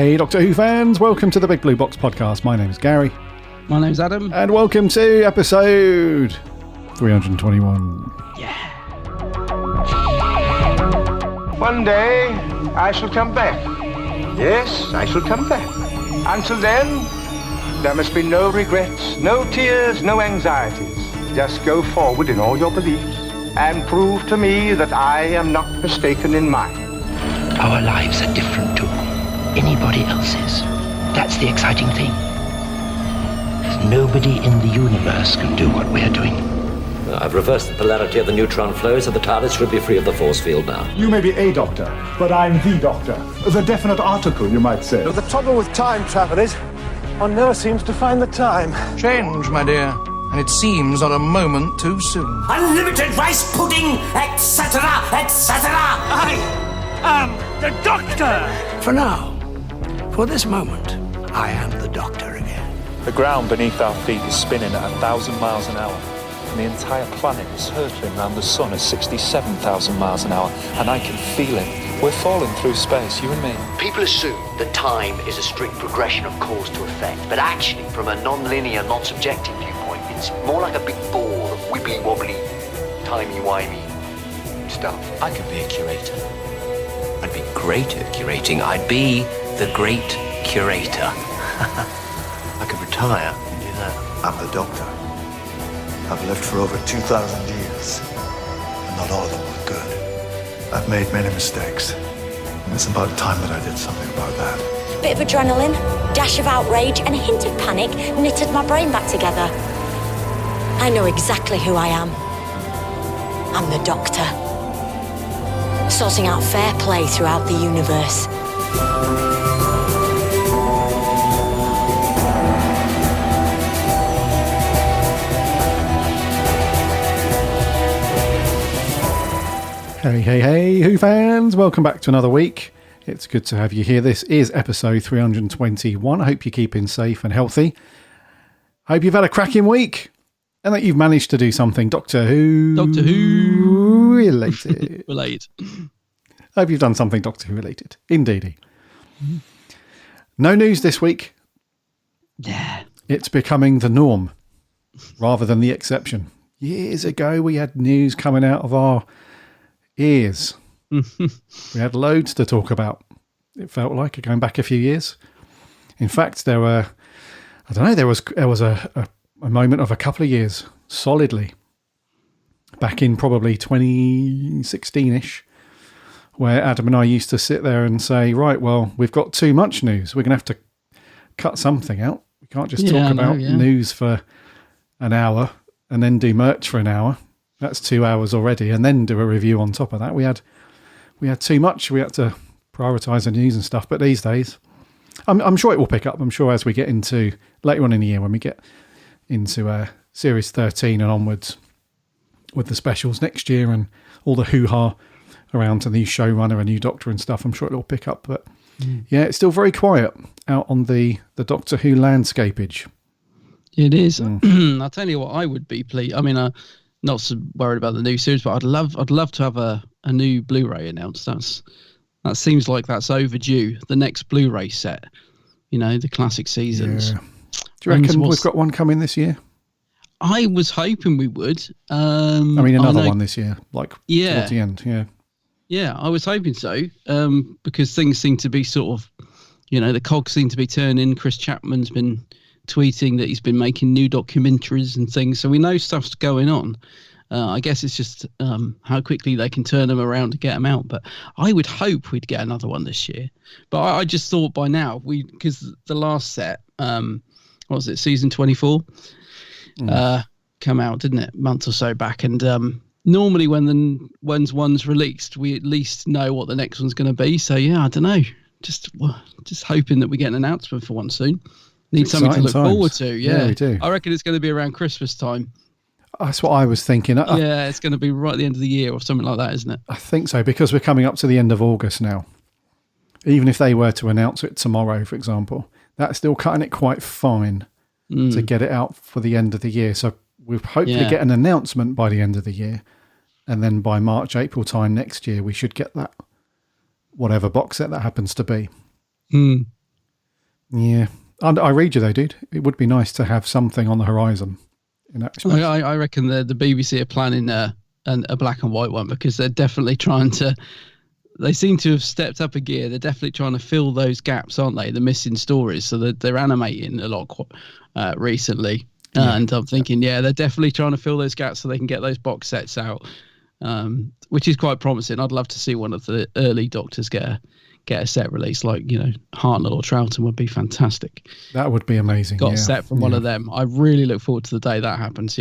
Hey Doctor Who fans, welcome to the Big Blue Box podcast. My name's Gary. My name's Adam. And welcome to episode 321. Yeah. One day I shall come back. Yes, I shall come back. Until then, there must be no regrets, no tears, no anxieties. Just go forward in all your beliefs and prove to me that I am not mistaken in mine. Our lives are different to anybody else's. That's the exciting thing. Nobody in the universe can do what we're doing. I've reversed the polarity of the neutron flow, so the TARDIS should be free of the force field now. You may be a doctor, but I'm the doctor. The definite article, you might say. The trouble with time travel is, one never seems to find the time. Change, my dear, and it seems on a moment too soon. Unlimited rice pudding, etc., etc. I am the Doctor! For now, for this moment, I am the Doctor again. The ground beneath our feet is spinning at 1,000 miles an hour, and the entire planet is hurtling around the sun at 67,000 miles an hour, and I can feel it. We're falling through space, you and me. People assume that time is a strict progression of cause to effect, but actually, from a non-linear, non-subjective viewpoint, it's more like a big ball of wibbly-wobbly, timey-wimey stuff. I could be a curator. I'd be great at curating. I'd be the great curator. I could retire and do that. I'm the Doctor. I've lived for over 2,000 years, and not all of them were good. I've made many mistakes, and it's about time that I did something about that. Bit of adrenaline, dash of outrage, and a hint of panic knitted my brain back together. I know exactly who I am. I'm the Doctor. Sorting out fair play throughout the universe. Hey, Who fans, welcome back to another week. It's good to have you here. This is episode 321. I hope you're keeping safe and healthy. I hope you've had a cracking week and that you've managed to do something Doctor Who related. I hope you've done something Doctor Who related. Indeedy. No news this week. Yeah. It's becoming the norm rather than the exception. Years ago, we had news coming out of our ears. We had loads to talk about. It felt like going back a few years. In fact, there was a moment of a couple of years solidly back in probably 2016ish, where Adam and I used to sit there and say, right, well, we've got too much news. We're going to have to cut something out. We can't just talk about news for an hour and then do merch for an hour. That's 2 hours already, and then do a review on top of that. We had too much. We had to prioritise the news and stuff. But these days, I'm sure it will pick up. I'm sure as we get into later on in the year, when we get into Series 13 and onwards with the specials next year and all the hoo-ha around a new showrunner, a new Doctor and stuff, I'm sure it'll pick up. But yeah, it's still very quiet out on the Doctor Who landscapeage. It is. I'll tell you what, I would be pleased. I mean, not so worried about the new series, but I'd love to have a new Blu-ray announced. That seems like that's overdue. The next Blu-ray set, the classic seasons. Yeah. Do you reckon we've got one coming this year? I was hoping we would. Another one this year, towards the end. Yeah. Yeah, I was hoping so, because things seem to be sort of, the cogs seem to be turning. Chris Chapman's been tweeting that he's been making new documentaries and things, so we know stuff's going on. I guess it's just how quickly they can turn them around to get them out. But I would hope we'd get another one this year. But I just thought by now, because the last set, what was it, season 24, come out, didn't it, a month or so back? And normally when one's released, we at least know what the next one's going to be. So yeah, I don't know, just hoping that we get an announcement for one soon. Need something to look forward to. Yeah, we do. I reckon it's going to be around Christmas time. That's what I was thinking. Yeah, it's going to be right at the end of the year or something like that, isn't it? I think so, because we're coming up to the end of August now. Even if they were to announce it tomorrow, for example, that's still cutting it quite fine to get it out for the end of the year. So we'll hopefully get an announcement by the end of the year. And then by March, April time next year, we should get that, whatever box set that happens to be. Yeah. I read you though, dude. It would be nice to have something on the horizon. In that respect. I reckon the BBC are planning a black and white one, because they're definitely trying to. They seem to have stepped up a gear. They're definitely trying to fill those gaps, aren't they? The missing stories. So they're animating a lot recently. Yeah. And I'm thinking, they're definitely trying to fill those gaps so they can get those box sets out, which is quite promising. I'd love to see one of the early Doctors get a set release, like, Hartnell or Troughton would be fantastic. That would be amazing. Got a set from one of them. I really look forward to the day that happens,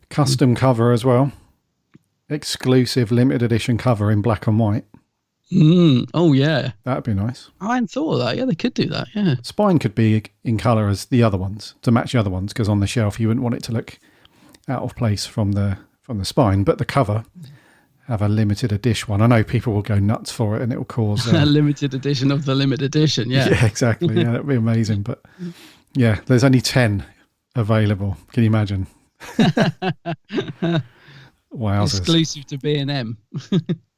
Custom cover as well. Exclusive limited edition cover in black and white. Oh, yeah. That'd be nice. I hadn't thought of that. Yeah, they could do that, yeah. Spine could be in colour as the other ones, to match the other ones, because on the shelf you wouldn't want it to look out of place from the spine, but the cover... have a limited edition one. I know people will go nuts for it, and it will cause a limited edition of the limited edition. Yeah, exactly. Yeah, that'd be amazing. But yeah, there's only 10 available. Can you imagine? Wowzers. Exclusive to B&M.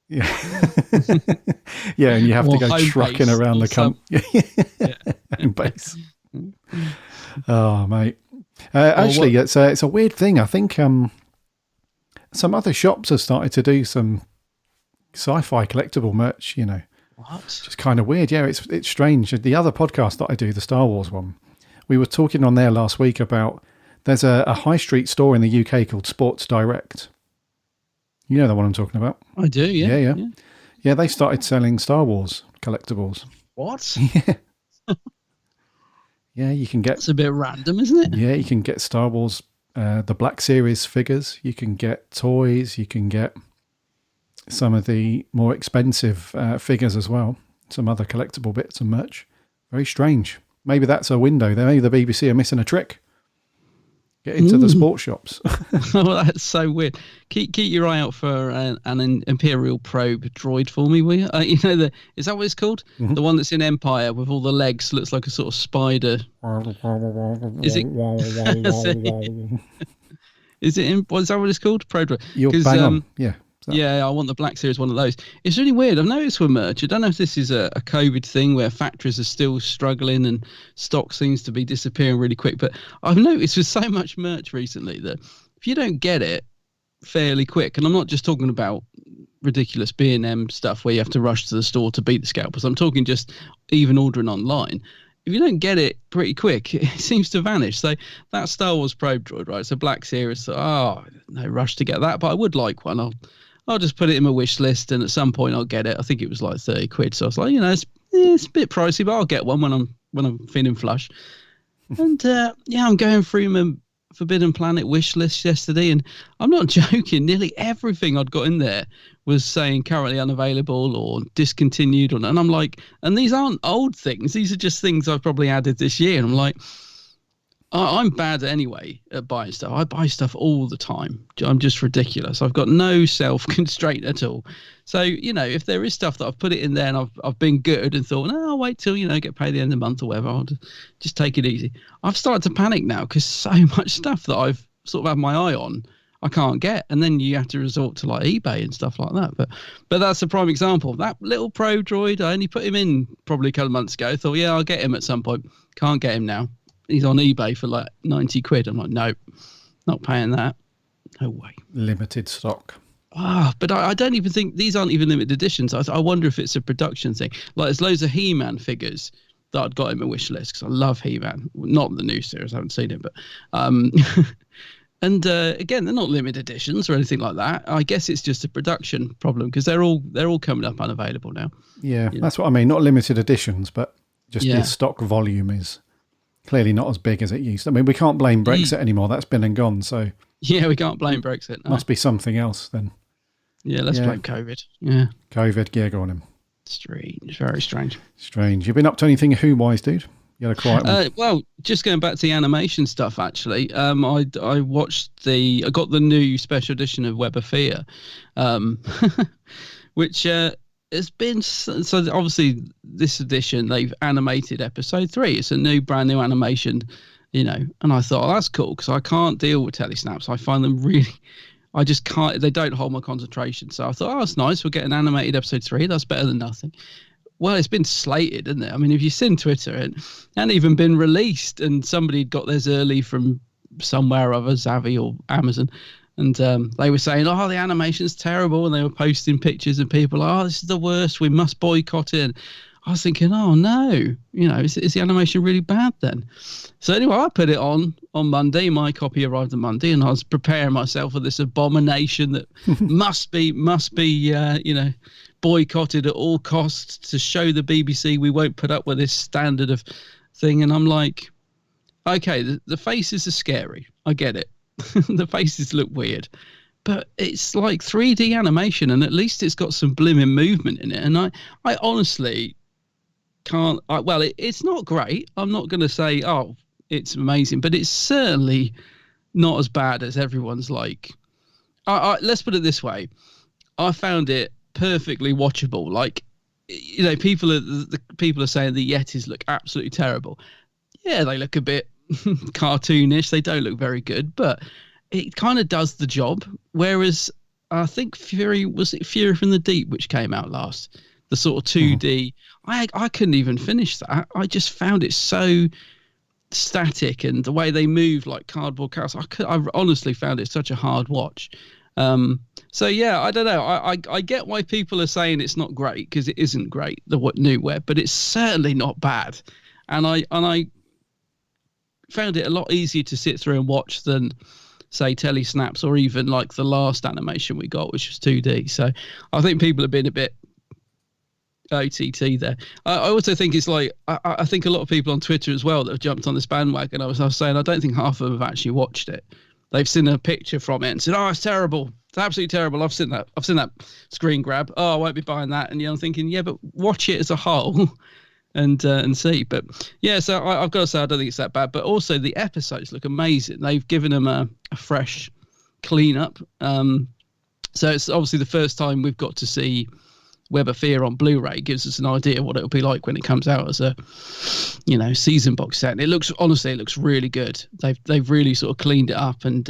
Yeah, yeah, and you have to go trucking around the country. Home base. Oh, mate. Actually, it's a weird thing. I think. Some other shops have started to do some sci-fi collectible merch, What? Just kind of weird. Yeah, it's strange. The other podcast that I do, the Star Wars one, we were talking on there last week about there's a high street store in the UK called Sports Direct. You know the one I'm talking about? I do, yeah. Yeah, they started selling Star Wars collectibles. What? Yeah. Yeah, you can get... It's a bit random, isn't it? Yeah, you can get Star Wars... the Black Series figures, you can get toys, you can get some of the more expensive figures as well, some other collectible bits and merch. Very strange. Maybe that's a window there. Maybe the BBC are missing a trick. Get into the sports shops. Oh, that's so weird. Keep your eye out for an Imperial probe droid for me, will you? Is that what it's called? Mm-hmm. The one that's in Empire with all the legs, looks like a sort of spider. Is it? Is that what it's called? Probe droid. You're bang on. Yeah. Yeah, I want the Black Series, one of those. It's really weird. I've noticed with merch, I don't know if this is a COVID thing where factories are still struggling and stock seems to be disappearing really quick, but I've noticed with so much merch recently that if you don't get it fairly quick, and I'm not just talking about ridiculous B&M stuff where you have to rush to the store to beat the scalpers, I'm talking just even ordering online. If you don't get it pretty quick, it seems to vanish. So that Star Wars probe droid, right? It's a Black Series. So, no rush to get that, but I would like one. I'll just put it in my wish list, and at some point I'll get it. I think it was like 30 quid. So I was like, it's a bit pricey, but I'll get one when I'm feeling flush. And I'm going through my Forbidden Planet wish list yesterday, and I'm not joking. Nearly everything I'd got in there was saying currently unavailable or discontinued, and I'm like, and these aren't old things. These are just things I've probably added this year. And I'm like, I'm bad anyway at buying stuff. I buy stuff all the time. I'm just ridiculous. I've got no self-constraint at all. So, if there is stuff that I've put it in there and I've been good and thought, no, I'll wait till, get paid at the end of the month or whatever. I'll just take it easy. I've started to panic now because so much stuff that I've sort of had my eye on, I can't get. And then you have to resort to like eBay and stuff like that. But that's a prime example. That little Pro droid, I only put him in probably a couple of months ago. Thought, I'll get him at some point. Can't get him now. He's on eBay for like 90 quid. I'm like, no, not paying that. No way. Limited stock. But I don't even think these aren't even limited editions. I wonder if it's a production thing. Like there's loads of He-Man figures that I'd got in my wish list because I love He-Man. Not the new series, I haven't seen it, but and again, they're not limited editions or anything like that. I guess it's just a production problem because they're all coming up unavailable now. Yeah, that's what I mean. Not limited editions, but just the stock volume is clearly not as big as it used to. I mean, we can't blame Brexit anymore. That's been and gone. So yeah, we can't blame Brexit. No. Must be something else then. Yeah, let's blame COVID. Yeah. COVID, yeah, go on him. Strange, very strange. Strange. You've been up to anything Who-wise, dude? You had a quiet one. Well, just going back to the animation stuff, actually, I watched I got the new special edition of Web of Fear, which has been, so obviously this edition, they've animated episode 3. It's a brand new animation, and I thought, that's cool because I can't deal with telesnaps. I find them really... I just can't, they don't hold my concentration. So I thought, that's nice. We'll get an animated episode 3. That's better than nothing. Well, it's been slated, isn't it? I mean, if you've seen Twitter, it hadn't even been released, and somebody got theirs early from somewhere or other, Zavi or Amazon, and they were saying, "Oh, the animation's terrible," and they were posting pictures, and people like, "Oh, this is the worst. We must boycott it." And I was thinking, "Oh no, is the animation really bad then?" So anyway, I put it on Monday. My copy arrived on Monday, and I was preparing myself for this abomination that must be boycotted at all costs, to show the BBC we won't put up with this standard of thing. And I'm like, okay, the faces are scary. I get it. The faces look weird. But it's like 3D animation, and at least it's got some blooming movement in it. And I honestly can't... it's not great. I'm not going to say, oh, it's amazing. But it's certainly not as bad as everyone's like... let's put it this way. I found it perfectly watchable. Like, people are saying the Yetis look absolutely terrible. Yeah, they look a bit cartoonish. They don't look very good, but it kind of does the job. Whereas I think Fury from the Deep, which came out last, the sort of 2D, I couldn't even finish that. I just found it so static, and the way they move like cardboard cats, I honestly found it such a hard watch. So yeah, I don't know. I get why people are saying it's not great, because it isn't great, the new web, but it's certainly not bad. And I found it a lot easier to sit through and watch than, say, Telesnaps, or even like the last animation we got, which was 2D. So I think people have been a bit OTT there. I also think it's like, I think a lot of people on Twitter as well that have jumped on this bandwagon. I was saying, I don't think half of them have actually watched it. They've seen a picture from it and said, "Oh, it's terrible. It's absolutely terrible. I've seen that screen grab. Oh, I won't be buying that." And I'm thinking, yeah, but watch it as a whole and see. But yeah, so I've got to say, I don't think it's that bad. But also the episodes look amazing. They've given them a fresh clean-up. So it's obviously the first time we've got to see Web of Fear on Blu-ray. Gives us an idea what it'll be like when it comes out as a season box set. And it looks really good. They've really sort of cleaned it up, and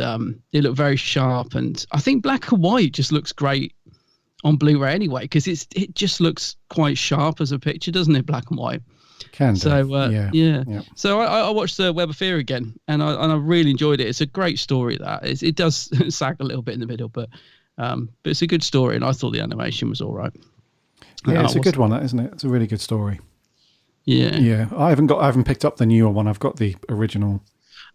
it looked very sharp. And I think black and white just looks great on Blu-ray anyway, because it just looks quite sharp as a picture, doesn't it? Black and white. Yeah. So I watched the Web of Fear again, and I really enjoyed it. It's a great story. It does sag a little bit in the middle, but it's a good story, and I thought the animation was all right. Yeah, it's a good one, isn't it? It's a really good story. Yeah. Yeah. I haven't picked up the newer one. I've got the original.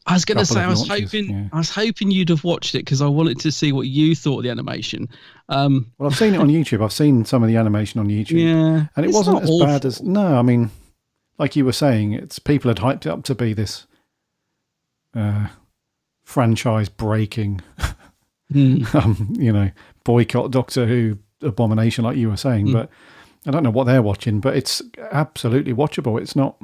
I was going to say, I was hoping you'd have watched it, because I wanted to see what you thought of the animation. Well, I've seen it on YouTube. I've seen some of the animation on YouTube. Yeah. And it wasn't as bad as... No, I mean, like you were saying, people had hyped it up to be this franchise breaking, boycott Doctor Who abomination, like you were saying. But I don't know what they're watching, but it's absolutely watchable. It's not...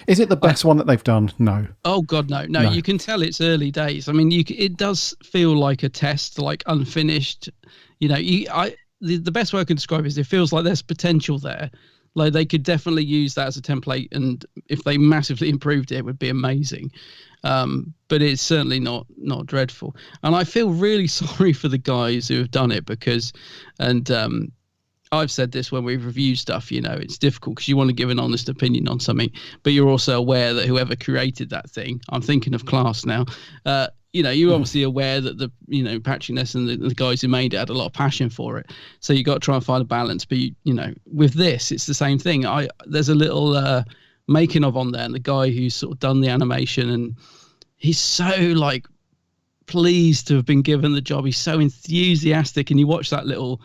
Is it the best one that they've done? No. Oh God, no. You can tell it's early days. I mean, it does feel like a test, like unfinished. The best way I can describe it is it feels like there's potential there. Like they could definitely use that as a template, and if they massively improved it, it would be amazing. But it's certainly not dreadful. And I feel really sorry for the guys who have done it, because, I've said this when we've reviewed stuff, it's difficult because you want to give an honest opinion on something, but you're also aware that whoever created that thing, I'm thinking of Class now, you're obviously aware that Patrick Ness and the guys who made it had a lot of passion for it. So you got to try and find a balance. But, with this, it's the same thing. There's a little making of on there, and the guy who's sort of done the animation, and he's so pleased to have been given the job. He's so enthusiastic, and you watch that little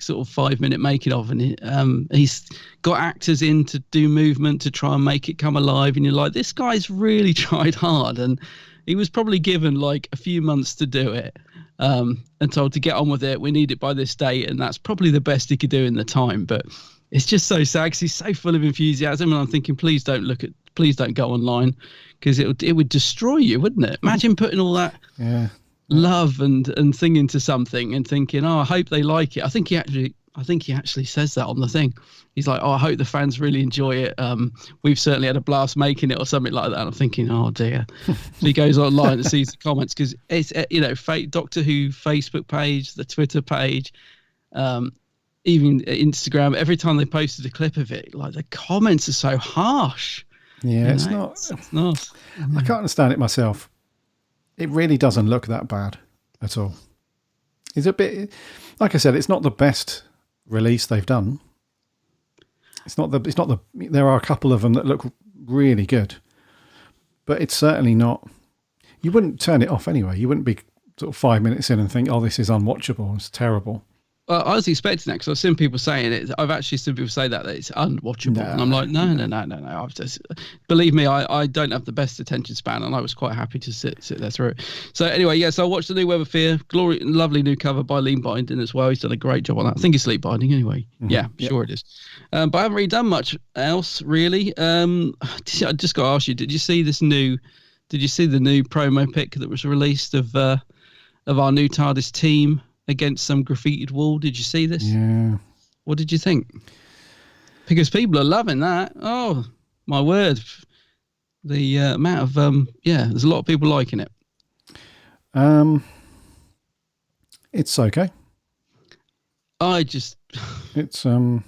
sort of 5-minute making of, and he's got actors in to do movement to try and make it come alive, and you're like, this guy's really tried hard, and he was probably given a few months to do it, and told to get on with it. We need it by this date, and that's probably the best he could do in the time. But it's just so sad, 'cause he's so full of enthusiasm, and I'm thinking, please don't go online, because it would destroy you, wouldn't it? Imagine putting all that love and thing into something and thinking, I hope they like it. I think he actually says that on the thing. He's like, I hope the fans really enjoy it. We've certainly had a blast making it, or something like that. And I'm thinking, oh dear. So he goes online and sees the comments, because it's Doctor Who Facebook page, the Twitter page. even Instagram, every time they posted a clip of it, like the comments are so harsh. Yeah, it's not. I can't understand it myself. It really doesn't look that bad at all. It's a bit, like I said, it's not the best release they've done. There are a couple of them that look really good, but it's certainly not. You wouldn't turn it off anyway. You wouldn't be sort of 5 minutes in and think, "Oh, this is unwatchable. It's terrible." Well, I was expecting that because I've seen people saying it. I've actually seen people say that it's unwatchable, and I'm like, no. I've just, believe me, I don't have the best attention span, and I was quite happy to sit there through it. So anyway, so I watched the new Web of Fear, lovely new cover by Lean Binding as well. He's done a great job on that. I think it's Lean Binding anyway. Mm-hmm. Yeah, sure it is. But I haven't really done much else really. I just got to ask you, did you see the new promo pic that was released of our new TARDIS team against some graffitied wall? Did you see this? Yeah. What did you think? Because people are loving that. Oh, my word. The amount of, there's a lot of people liking it. It's okay. It's, to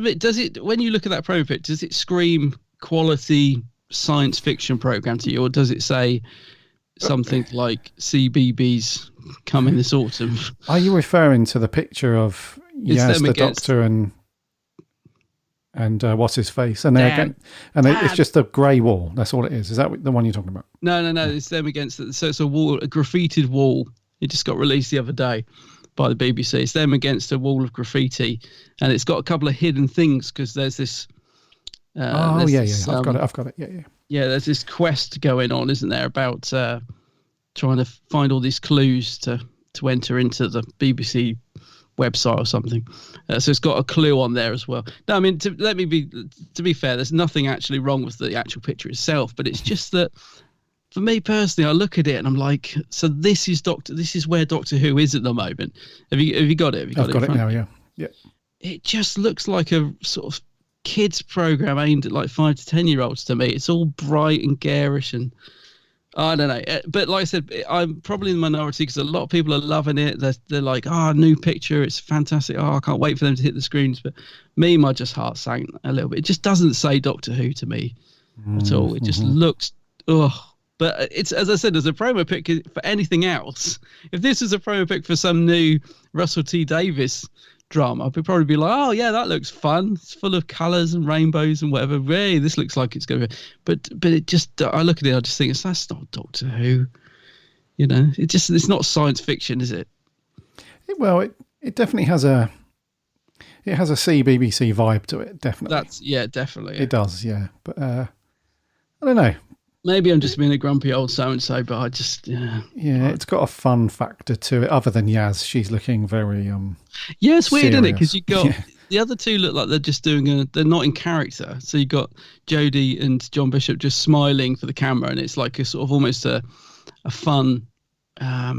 me, does it, when you look at that promo pic, does it scream quality science fiction program to you, or does it say something like CBBS coming this autumn? Are you referring to the picture of Yaz the Doctor and what's his face? And it's just a grey wall. That's all it is. Is that the one you're talking about? No. It's them against it. So it's a wall, a graffitied wall. It just got released the other day by the BBC. It's them against a wall of graffiti, and it's got a couple of hidden things because there's this. I've got it. Yeah. Yeah, there's this quest going on, isn't there, about trying to find all these clues to enter into the BBC website or something. So it's got a clue on there as well. No, I mean, to be fair, there's nothing actually wrong with the actual picture itself, but it's just that for me personally, I look at it and I'm like, so this is where Doctor Who is at the moment. Have you got it? I've got it now. Yeah. It just looks like a sort of kids program aimed at like 5 to 10 year olds to me. It's all bright and garish, and I don't know. But like I said, I'm probably in the minority because a lot of people are loving it. They're like, new picture, it's fantastic. I can't wait for them to hit the screens. But my just heart sank a little bit. It just doesn't say Doctor Who to me at all. It just looks But it's, as I said, as a promo pic for anything else. If this is a promo pic for some new Russell T Davies drama, I'd probably be like, oh yeah, that looks fun. It's full of colours and rainbows and whatever. Hey, this looks like it's going to be. But it just, I look at it, I just think that's not Doctor Who. It's not science fiction, is it? It definitely has a CBBC vibe to it. Definitely. Definitely. It does, yeah. But I don't know. Maybe I'm just being a grumpy old so-and-so, but I just... Yeah, it's got a fun factor to it, other than Yaz. She's looking very yeah, it's weird, isn't it? Because you got... Yeah. The other two look like they're just they're not in character. So you got Jodie and John Bishop just smiling for the camera, and it's like a sort of almost a fun, out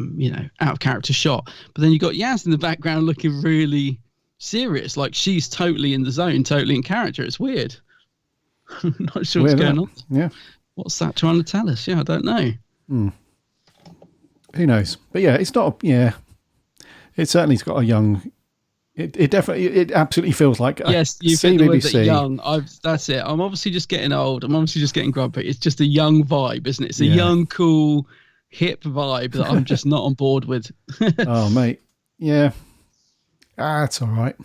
of character shot. But then you got Yaz in the background looking really serious, like she's totally in the zone, totally in character. It's weird. I'm not sure what's going on. Yeah. What's that trying to tell us? Yeah, I don't know. Who knows? But yeah, it's not. Yeah, it certainly's got a young. It absolutely feels like yes, you've hit the word that young. That's it. I'm obviously just getting old. I'm obviously just getting grumpy. It's just a young vibe, isn't it? It's a young, cool, hip vibe that I'm just not on board with. Oh, mate. Yeah. It's all right.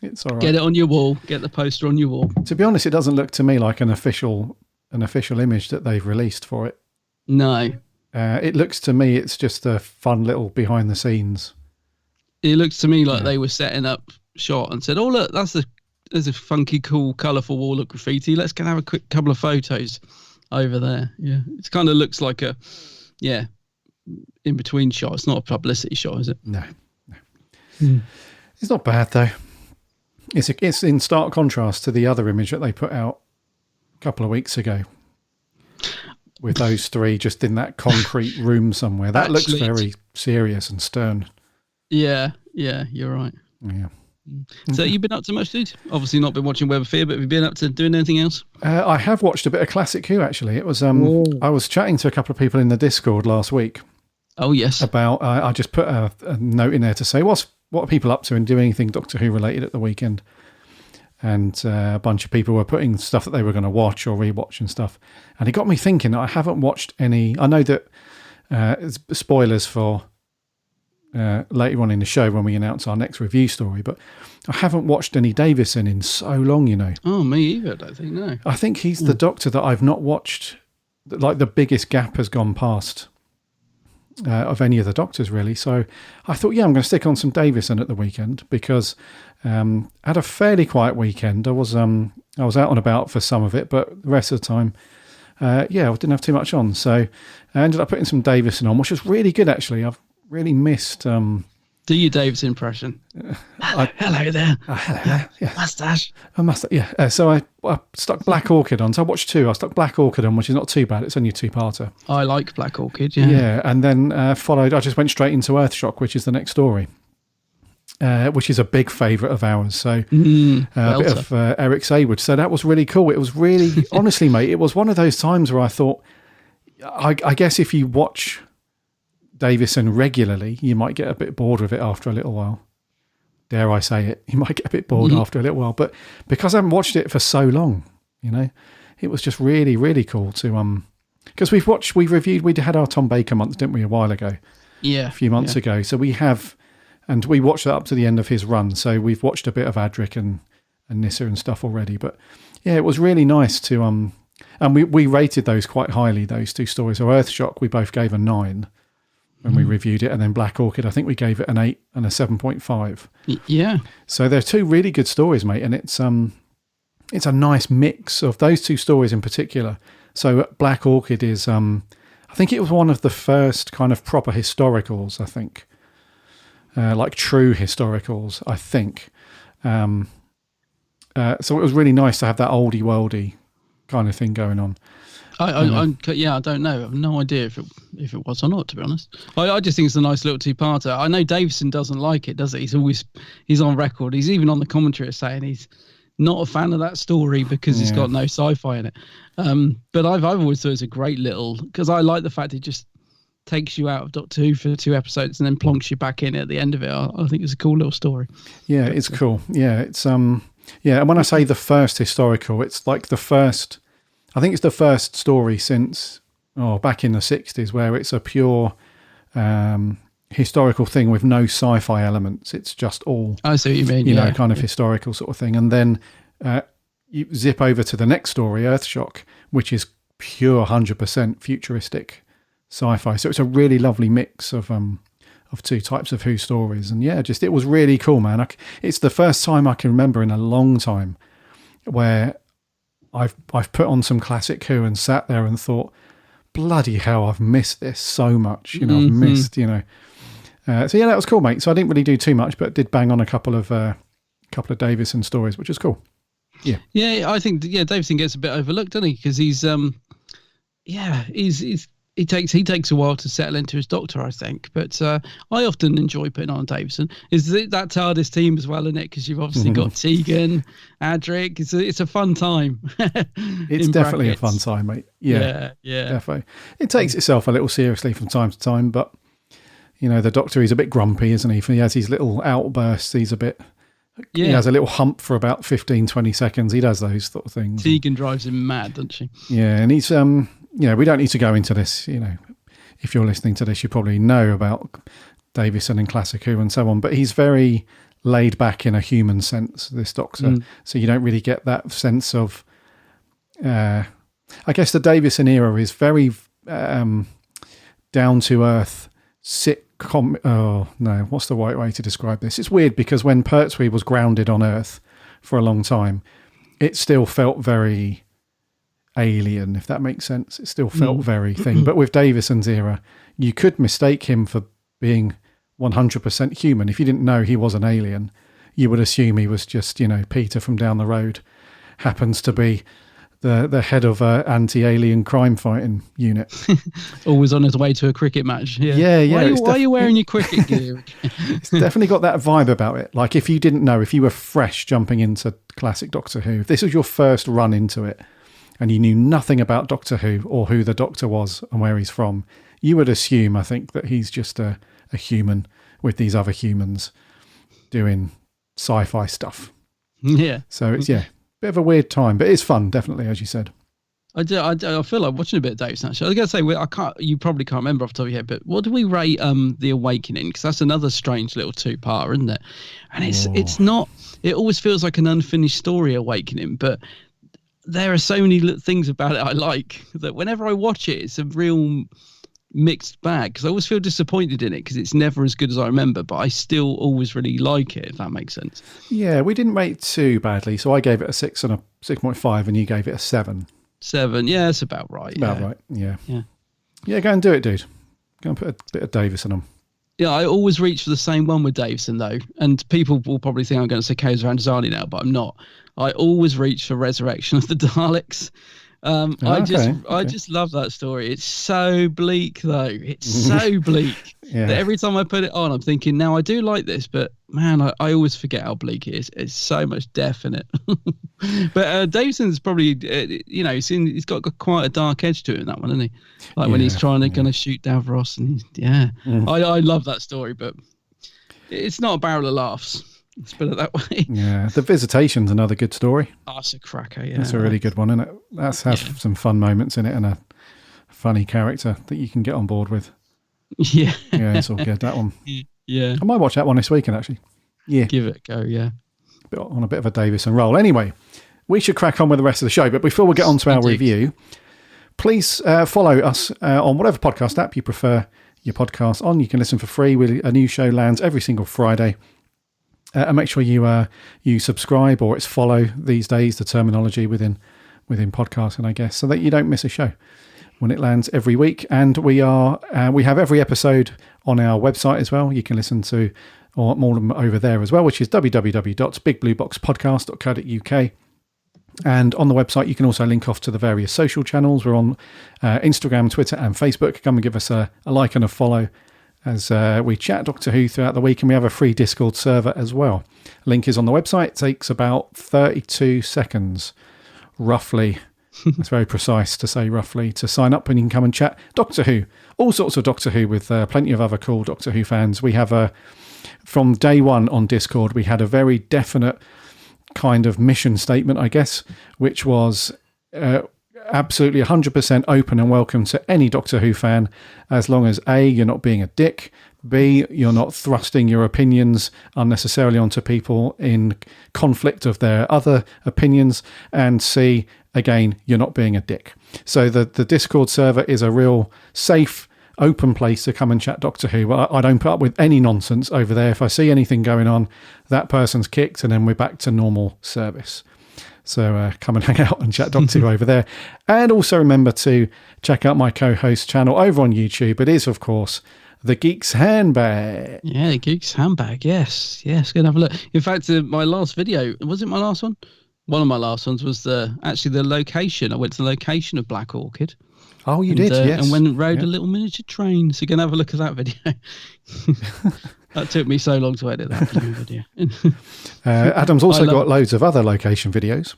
It's all right. Get it on your wall. Get the poster on your wall. To be honest, it doesn't look to me like an official image that they've released for it. No. It looks to me it's just a fun little behind the scenes. It looks to me like they were setting up shot and said, oh look, there's a funky, cool, colourful wall of graffiti. Let's go have a quick couple of photos over there. Yeah. It kind of looks like a in between shot. It's not a publicity shot, is it? No. It's not bad though. It's in stark contrast to the other image that they put out a couple of weeks ago with those three just in that concrete room somewhere. That looks very serious and stern. Yeah, you're right. Yeah. So you've been up to much, dude? Obviously not been watching Web of Fear, but have you been up to doing anything else? I have watched a bit of Classic Who, actually. It was I was chatting to a couple of people in the Discord last week, Oh, yes. About, I just put a note in there to say, what are people up to and do anything Doctor Who related at the weekend? And a bunch of people were putting stuff that they were going to watch or rewatch and stuff. And it got me thinking, I haven't watched any. I know that spoilers for later on in the show when we announce our next review story, but I haven't watched any Davison in so long, you know. Oh, me either, I don't think, no. I think he's the Doctor that I've not watched, like the biggest gap has gone past of any of the Doctors, really. So I thought, I'm going to stick on some Davison at the weekend because I had a fairly quiet weekend. I was out and about for some of it, but the rest of the time, I didn't have too much on. So I ended up putting some Davison on, which was really good, actually. I've really missed... Do your Davison impression. Hello there. Hello there. Yeah. Mustache. A mustache, yeah. So I stuck Black Orchid on. So I watched 2. I stuck Black Orchid on, which is not too bad. It's only a 2-parter. I like Black Orchid, yeah. Yeah, and then I just went straight into Earthshock, which is the next story, which is a big favourite of ours. So a bit of Eric Saywood. So that was really cool. It was really, honestly, mate, it was one of those times where I thought, I guess if you watch Davison regularly, you might get a bit bored of it after a little while. Dare I say it? You might get a bit bored after a little while. But because I haven't watched it for so long, you know, it was just really, really cool to because we had our Tom Baker month, didn't we, a while ago? Yeah, a few months ago. So we have, and we watched that up to the end of his run. So we've watched a bit of Adrift and Nyssa and stuff already. But yeah, it was really nice to and we rated those quite highly, those 2 stories. So Earthshock, we both gave a 9. When we reviewed it, and then Black Orchid, I think we gave it an 8 and a 7.5. Yeah. So they're 2 really good stories, mate, and it's a nice mix of those 2 stories in particular. So Black Orchid is, I think it was one of the first kind of proper historicals, I think, like true historicals, I think. So it was really nice to have that oldie worldy kind of thing going on. I don't know. I have no idea if it was or not, to be honest. I just think it's a nice little 2-parter. I know Davison doesn't like it, does he? He's on record. He's even on the commentary saying he's not a fan of that story because it's got no sci-fi in it. But I've always thought it's a great little, because I like the fact it just takes you out of Doctor Who for 2 episodes and then plonks you back in at the end of it. I think it's a cool little story. Yeah, it's cool. Yeah, it's and when I say the first historical, it's like the first. I think it's the first story since back in the 60s where it's a pure historical thing with no sci-fi elements. It's just all, I see what you mean, you know, kind of historical sort of thing. And then you zip over to the next story, Earthshock, which is pure 100% futuristic sci-fi. So it's a really lovely mix of 2 types of Who stories. And it was really cool, man. It's the first time I can remember in a long time where I've put on some classic Who and sat there and thought, bloody hell, I've missed this so much. You know, I've missed, you know. That was cool, mate. So I didn't really do too much, but did bang on a couple of Davison stories, which is cool. Yeah. Yeah, I think Davison gets a bit overlooked, doesn't he? Because he takes a while to settle into his Doctor, I think. But I often enjoy putting on Davison. Is that TARDIS team as well, isn't it? Because you've obviously got Tegan, Adrift. It's a fun time. It's definitely a fun time, mate. Yeah, definitely. It takes itself a little seriously from time to time, but you know, the Doctor, he's a bit grumpy, isn't he? He has these little outbursts. He's a bit. Yeah. He has a little hump for about 15, 20 seconds. He does those sort of things. Tegan drives him mad, doesn't she? Yeah, and he's you know, we don't need to go into this, you know, if you're listening to this, you probably know about Davison and Classic Who and so on, but he's very laid back in a human sense, this Doctor. So you don't really get that sense of, I guess the Davison era is very down to earth sitcom. Oh no, what's the right way to describe this? It's weird because when Pertwee was grounded on Earth for a long time, it still felt very alien, if that makes sense. It still felt very thing. But with Davison's era, you could mistake him for being 100% human. If you didn't know he was an alien, you would assume he was just, you know, Peter from down the road happens to be the head of an anti-alien crime fighting unit. Always on his way to a cricket match. Yeah. Why are you wearing your cricket gear? It's definitely got that vibe about it. Like if you didn't know, if you were fresh jumping into classic Doctor Who, if this was your first run into it, and you knew nothing about Doctor Who or who the Doctor was and where he's from, you would assume, I think, that he's just a human with these other humans doing sci-fi stuff. Yeah. So it's, bit of a weird time, but it's fun, definitely, as you said. I feel like watching a bit of Davison, actually. I was going to say, you probably can't remember off the top of your head, but what do we rate The Awakening? Because that's another strange little two-parter, isn't it? And it's not, it always feels like an unfinished story, Awakening, but there are so many things about it I like that whenever I watch it, it's a real mixed bag, because I always feel disappointed in it because it's never as good as I remember, but I still always really like it, if that makes sense. Yeah, we didn't rate too badly, so I gave it a 6 and a 6.5 and you gave it a 7. 7, yeah, it's about right. Right, yeah. Yeah, go and do it, dude. Go and put a bit of Davison on. Yeah, I always reach for the same one with Davison, though, and people will probably think I'm going to say Kaiser Anzani now, but I'm not. I always reach for Resurrection of the Daleks. I just love that story. It's so bleak, though. It's so bleak that every time I put it on, I'm thinking, now I do like this, but man, I always forget how bleak it is. It's so much death in it. But Davison's probably, he's got quite a dark edge to it in that one, isn't he? Like when he's trying to kind of shoot Davros, and I love that story, but it's not a barrel of laughs. Let's put it that way. Yeah, The Visitation's another good story. Oh, it's a cracker, yeah. That's a really good one, isn't it? That's has some fun moments in it and a funny character that you can get on board with. Yeah. Yeah, it's all good, that one. Yeah. I might watch that one this weekend, actually. Yeah. Give it a go, yeah. On a bit of a Davison roll. Anyway, we should crack on with the rest of the show, but before we get on to our review, please follow us on whatever podcast app you prefer your podcast on. You can listen for free. A new show lands every single Friday. And make sure you subscribe, or it's follow these days, the terminology within podcasting, I guess, so that you don't miss a show when it lands every week. And we have every episode on our website as well. You can listen to more of them over there as well, which is www.bigblueboxpodcast.co.uk. And on the website, you can also link off to the various social channels. We're on Instagram, Twitter, and Facebook. Come and give us a like and a follow as we chat Doctor Who throughout the week, and we have a free Discord server as well. Link is on the website. It takes about 32 seconds, roughly. It's very precise to say roughly, to sign up, and you can come and chat Doctor Who, all sorts of Doctor Who with plenty of other cool Doctor Who fans. We have from day one on Discord, we had a very definite kind of mission statement, I guess, which was absolutely 100% open and welcome to any Doctor Who fan, as long as A, you're not being a dick, B, you're not thrusting your opinions unnecessarily onto people in conflict of their other opinions, and C, again, you're not being a dick. So the Discord server is a real safe, open place to come and chat Doctor Who. I don't put up with any nonsense over there. If I see anything going on, that person's kicked, and then we're back to normal service. So come and hang out and chat Doctor Who over there. And also remember to check out my co-host channel over on YouTube. It is, of course, The Geek's Handbag. Yeah, The Geek's Handbag, yes. Yes, go and have a look. In fact, my last video, was it my last one? One of my last ones was actually the location. I went to the location of Black Orchid. Oh, you did, yes. And went and rode a little miniature train. So go and have a look at that video. That took me so long to edit that video. Adam's also got loads of other location videos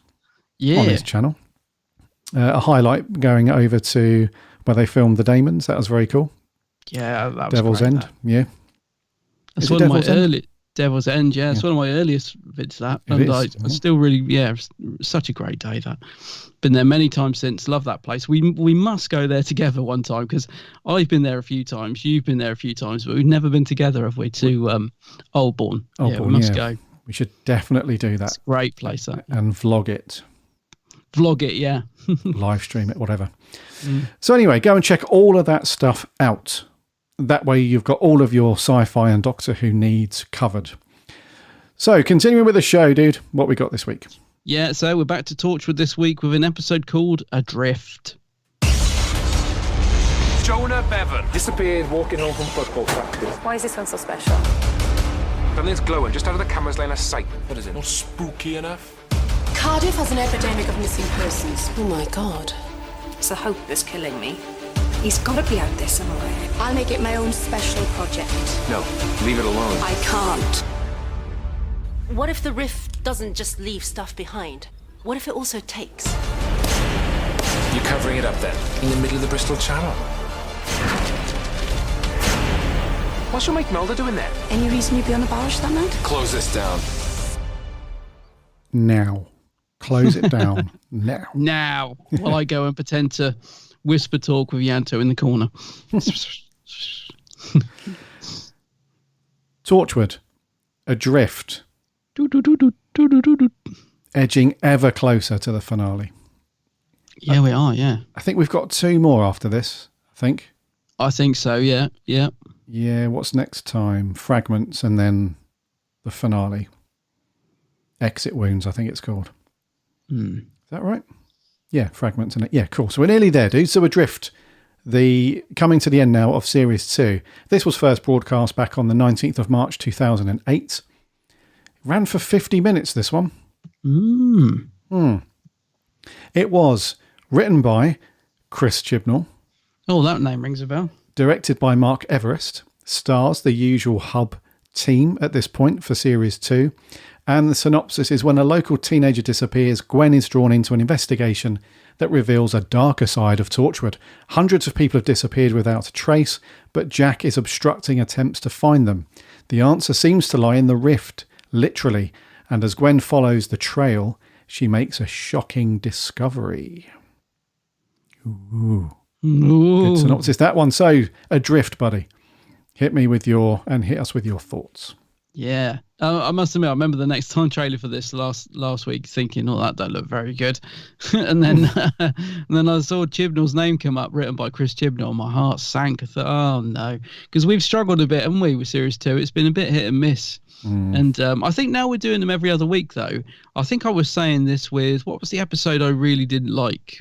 on his channel. A highlight going over to where they filmed the Daemons. That was very cool. Yeah, that was Devil's great, End. that. Yeah. That's one of my early Devil's End. Yeah, it's one of my earliest vids. That, and I still really, such a great day. That been there many times since. Love that place. We must go there together one time, because I've been there a few times. You've been there a few times, but we've never been together, have we? To Oldbourne. Yeah, we must go. We should definitely do that. It's a great place. That. And vlog it. Vlog it, yeah. Live stream it, whatever. So anyway, go and check all of that stuff out. That way you've got all of your sci-fi and Doctor Who needs covered. So continuing with the show, dude, what we got this week? Yeah, so we're back to Torchwood this week with an episode called Adrift. Jonah Bevan disappeared walking home from football practice. Why is this one so special? Something's glowing just out of the camera's line of sight. What is it? Not spooky enough? Cardiff has an epidemic of missing persons. Oh my god. It's the hope that's killing me. He's got to be out there somewhere. I'll make it my own special project. No, leave it alone. I can't. What if the rift doesn't just leave stuff behind? What if it also takes? You're covering it up then, in the middle of the Bristol Channel. What's your mate Mulder doing there? Any reason you'd be on a barge that night? Close this down. Now. Close it down. Now. Now. While I go and pretend to whisper talk with Yanto in the corner. Torchwood. Adrift. Edging ever closer to the finale. Yeah, we are, yeah. I think we've got 2 more after this, I think so, yeah. Yeah, what's next time? Fragments and then the finale. Exit Wounds, I think it's called. Is that right? Yeah, Fragments and it. Yeah, cool. So we're nearly there, dude. So Adrift, coming to the end now of Series 2. This was first broadcast back on the 19th of March 2008. Ran for 50 minutes, this one. It was written by Chris Chibnall. Oh, that name rings a bell. Directed by Mark Everest. Stars the usual hub team at this point for Series 2. And the synopsis is when a local teenager disappears, Gwen is drawn into an investigation that reveals a darker side of Torchwood. Hundreds of people have disappeared without a trace, but Jack is obstructing attempts to find them. The answer seems to lie in the rift, literally, and as Gwen follows the trail, she makes a shocking discovery. Ooh. Good synopsis, that one. So, Adrift, buddy. Hit us with your thoughts. Yeah. I must admit, I remember the Next Time trailer for this last week thinking, that looked very good. and then I saw Chibnall's name come up, written by Chris Chibnall. My heart sank. I thought, oh no. Because we've struggled a bit, haven't we, with Series 2? It's been a bit hit and miss. And I think now we're doing them every other week, though. I think I was saying this with, what was the episode I really didn't like?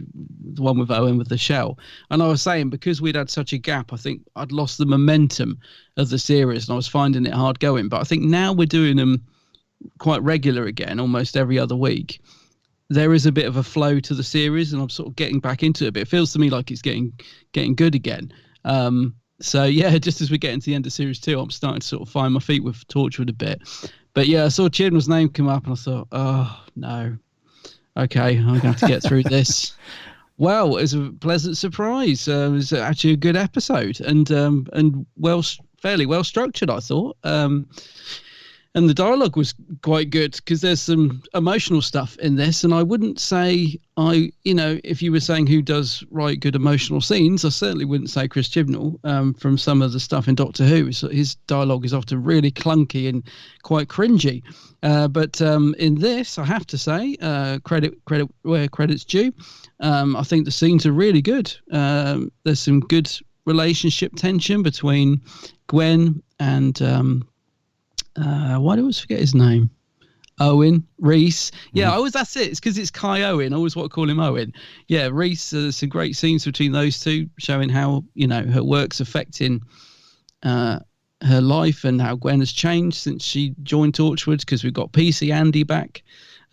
The one with Owen with the shell. And I was saying, because we'd had such a gap, I think I'd lost the momentum of the series and I was finding it hard going. But I think now we're doing them quite regular again, almost every other week. There is a bit of a flow to the series and I'm sort of getting back into it. But it feels to me like it's getting good again. So, yeah, just as we get into the end of Series 2, I'm starting to sort of find my feet with Torchwood a bit. But, yeah, I saw Chibnall's name come up and I thought, oh, no. Okay, I'm going to have to get through this. Well, it was a pleasant surprise. It was actually a good episode and fairly well structured, I thought. And the dialogue was quite good because there's some emotional stuff in this. And I wouldn't say if you were saying who does write good emotional scenes, I certainly wouldn't say Chris Chibnall from some of the stuff in Doctor Who. So his dialogue is often really clunky and quite cringy. But in this, I have to say, credit where credit's due. I think the scenes are really good. There's some good relationship tension between Gwen and... why do I always forget his name? Owen, Reese. Yeah, that's it. It's because it's Kai Owen. I always want to call him Owen. Yeah, Reese, there's some great scenes between those two showing how, her work's affecting her life and how Gwen has changed since she joined Torchwood because we've got PC Andy back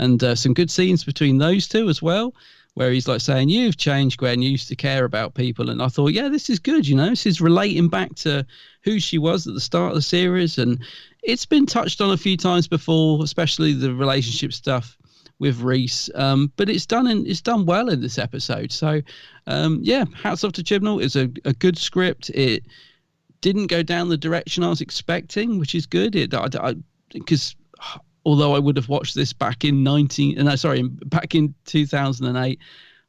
and some good scenes between those two as well where he's like saying, you've changed, Gwen, you used to care about people. And I thought, yeah, this is good, this is relating back to who she was at the start of the series. And it's been touched on a few times before, especially the relationship stuff with Reese. But it's done well in this episode. So, hats off to Chibnall. It's a good script. It didn't go down the direction I was expecting, which is good. Because although I would have watched this back in 2008,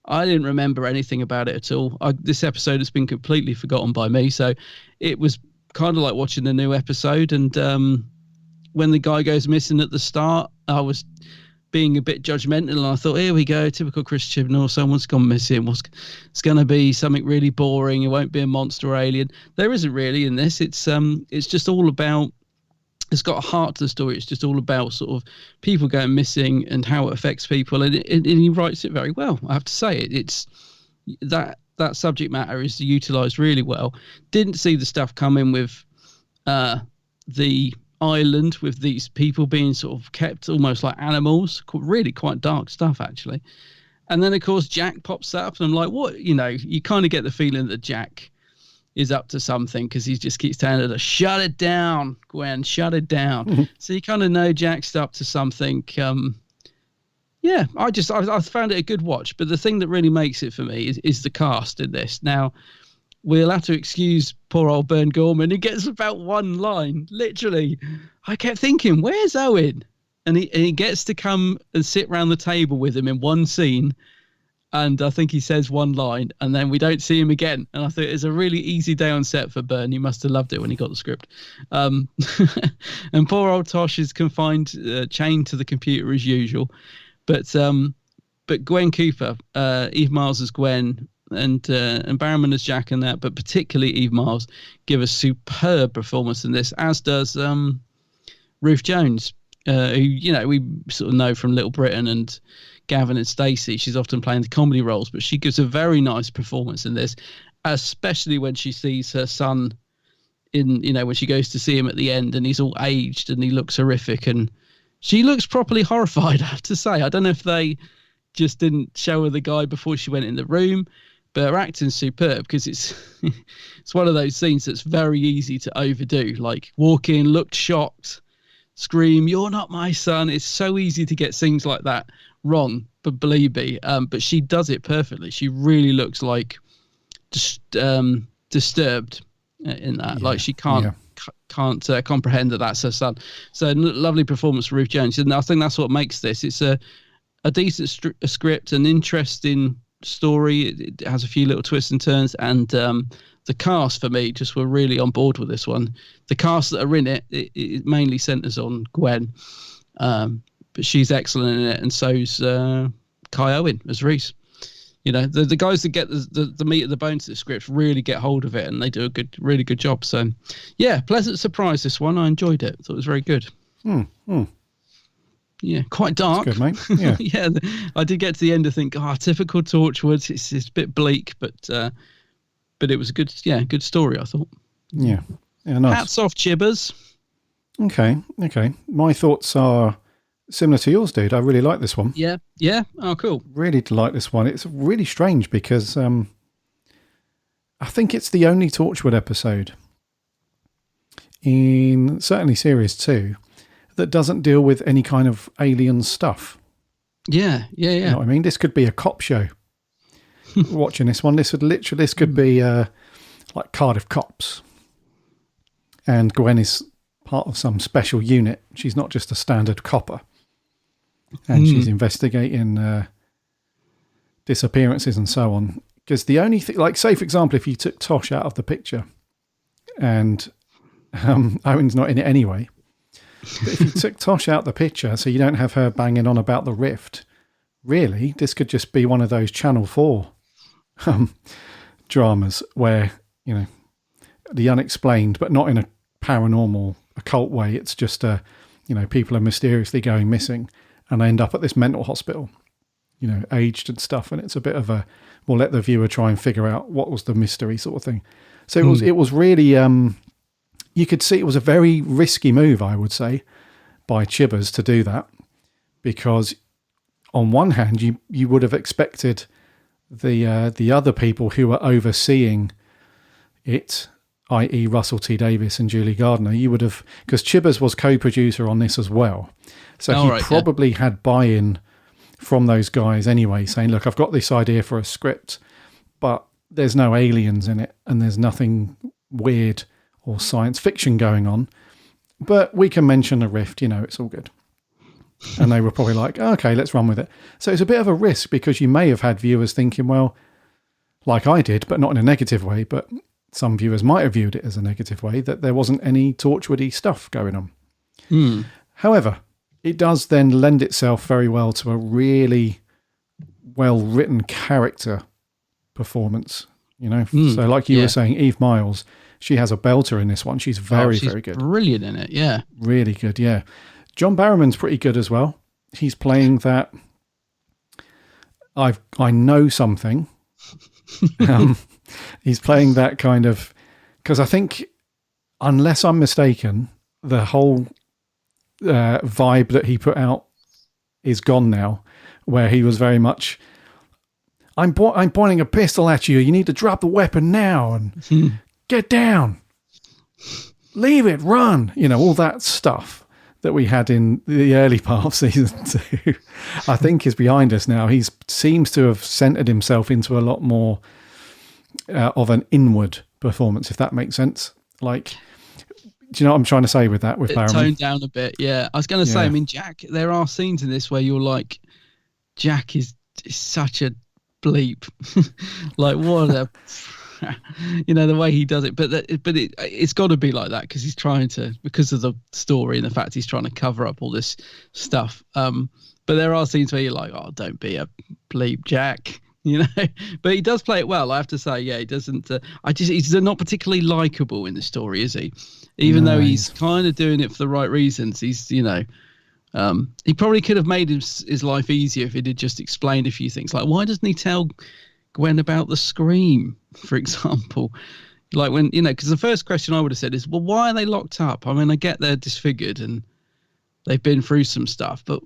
I didn't remember anything about it at all. This episode has been completely forgotten by me. So it was kind of like watching a new episode. And when the guy goes missing at the start, I was being a bit judgmental. And I thought, here we go, typical Chris Chibnall. Someone's gone missing. It's going to be something really boring. It won't be a monster or alien. There isn't really in this. It's just all about... It's got a heart to the story. It's just all about sort of people going missing and how it affects people. And he writes it very well, I have to say. It's that subject matter is utilised really well. Didn't see the stuff coming with the island, with these people being sort of kept almost like animals. Really quite dark stuff, actually. And then, of course, Jack pops up. And I'm like, what? You kind of get the feeling that Jack is up to something because he just keeps telling her to shut it down, Gwen, shut it down. So you kind of know Jack's up to something. Yeah, I found it a good watch, but the thing that really makes it for me is the cast in this. Now, we'll have to excuse poor old Bern Gorman. He gets about one line, literally. I kept thinking, where's Owen? And he gets to come and sit round the table with him in one scene, and I think he says one line, and then we don't see him again. And I thought it's a really easy day on set for Bern. He must have loved it when he got the script. And poor old Tosh is confined, chained to the computer as usual. But Gwen Cooper, Eve Miles as Gwen, and Barrowman as Jack and that, but particularly Eve Miles, give a superb performance in this, as does Ruth Jones, who, we sort of know from Little Britain and Gavin and Stacey. She's often playing the comedy roles, but she gives a very nice performance in this, especially when she sees her son when she goes to see him at the end and he's all aged and he looks horrific, and she looks properly horrified, I have to say. I don't know if they just didn't show her the guy before she went in the room, but her acting's superb because it's one of those scenes that's very easy to overdo. Like walk in, look shocked, scream, "You're not my son." It's so easy to get scenes like that wrong, but believe me, but she does it perfectly. She really looks like disturbed in that. Like she can't comprehend that that's her son. So lovely performance for Ruth Jones, and I think that's what makes this. It's a decent script, an interesting story. It has a few little twists and turns, and the cast for me just were really on board with this one. The cast that are in it mainly centers on Gwen, but she's excellent in it, and so's Kai Owen as Reese. The guys that get the meat of the bones of the script really get hold of it, and they do a really good job. So, yeah, pleasant surprise, this one. I enjoyed it. Thought it was very good. Yeah, quite dark. That's good, mate. Yeah. Yeah, I did get to the end and think, typical Torchwood. It's a bit bleak, but it was a good story, I thought. Yeah. Yeah, nice. Hats off, Chibbers. Okay. My thoughts are similar to yours, dude. I really like this one. Yeah. Oh, cool. Really like this one. It's really strange because I think it's the only Torchwood episode in certainly series 2 that doesn't deal with any kind of alien stuff. Yeah. You know what I mean? This could be a cop show. Watching this one, this could be like Cardiff Cops, and Gwen is part of some special unit. She's not just a standard copper. And she's investigating disappearances and so on. Because the only thing, like, say, for example, if you took Tosh out of the picture and Owen's not in it anyway, but if you took Tosh out the picture so you don't have her banging on about the rift, really, this could just be one of those Channel 4 dramas where, the unexplained, but not in a paranormal, occult way. It's just, people are mysteriously going missing. And they end up at this mental hospital, aged and stuff. And it's a bit of we'll let the viewer try and figure out what was the mystery sort of thing. So it was really, you could see it was a very risky move, I would say, by Chibbers to do that. Because on one hand, you would have expected the other people who were overseeing it, i.e. Russell T. Davies and Julie Gardner, you would have, because Chibbers was co-producer on this as well. So he probably had buy-in from those guys anyway, saying, look, I've got this idea for a script, but there's no aliens in it and there's nothing weird or science fiction going on, but we can mention a rift, it's all good. And they were probably like, okay, let's run with it. So it's a bit of a risk because you may have had viewers thinking, well, like I did, but not in a negative way, but some viewers might have viewed it as a negative way, that there wasn't any Torchwoody stuff going on. However, it does then lend itself very well to a really well-written character performance, So like you were saying, Eve Miles, she has a belter in this one. She's very good. Brilliant in it, yeah. Really good, yeah. John Barrowman's pretty good as well. He's playing that I know something. He's playing that kind of, because I think, unless I'm mistaken, the whole vibe that he put out is gone now, where he was very much, I'm pointing a pistol at you. You need to drop the weapon now and get down. Leave it, run. All that stuff that we had in the early part of season 2, I think is behind us now. He seems to have centered himself into a lot more of an inward performance, if that makes sense. Like, do you know what I'm trying to say with that? With Barrowman? Toned down a bit, yeah. I was going to say, I mean, Jack, there are scenes in this where you're like, Jack is such a bleep. Like, what a... the way he does it, but it's got to be like that because he's trying to, because of the story and the fact he's trying to cover up all this stuff. But there are scenes where you're like, oh, don't be a bleep, Jack, But he does play it well, I have to say. Yeah, he doesn't. He's not particularly likable in the story, is he? Even though he's kind of doing it for the right reasons. He's, he probably could have made his life easier if he did just explain a few things, like why doesn't he tell Gwen about the scream, for example? Like when, because the first question I would have said is, well, why are they locked up? I mean, I get they're disfigured and they've been through some stuff, but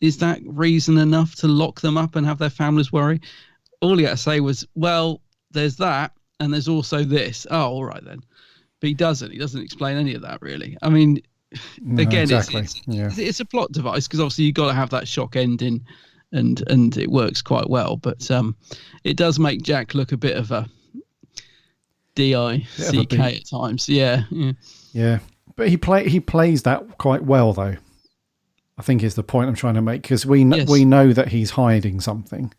is that reason enough to lock them up and have their families worry? All he had to say was, well, there's that and there's also this. Oh, all right then. But he doesn't explain any of that, really. I mean, again, exactly. It's a plot device because obviously you've got to have that shock ending. And it works quite well, but it does make Jack look a bit of a D-I-C-K at times. Yeah. But he plays that quite well, though. I think is the point I'm trying to make, because we know that he's hiding something,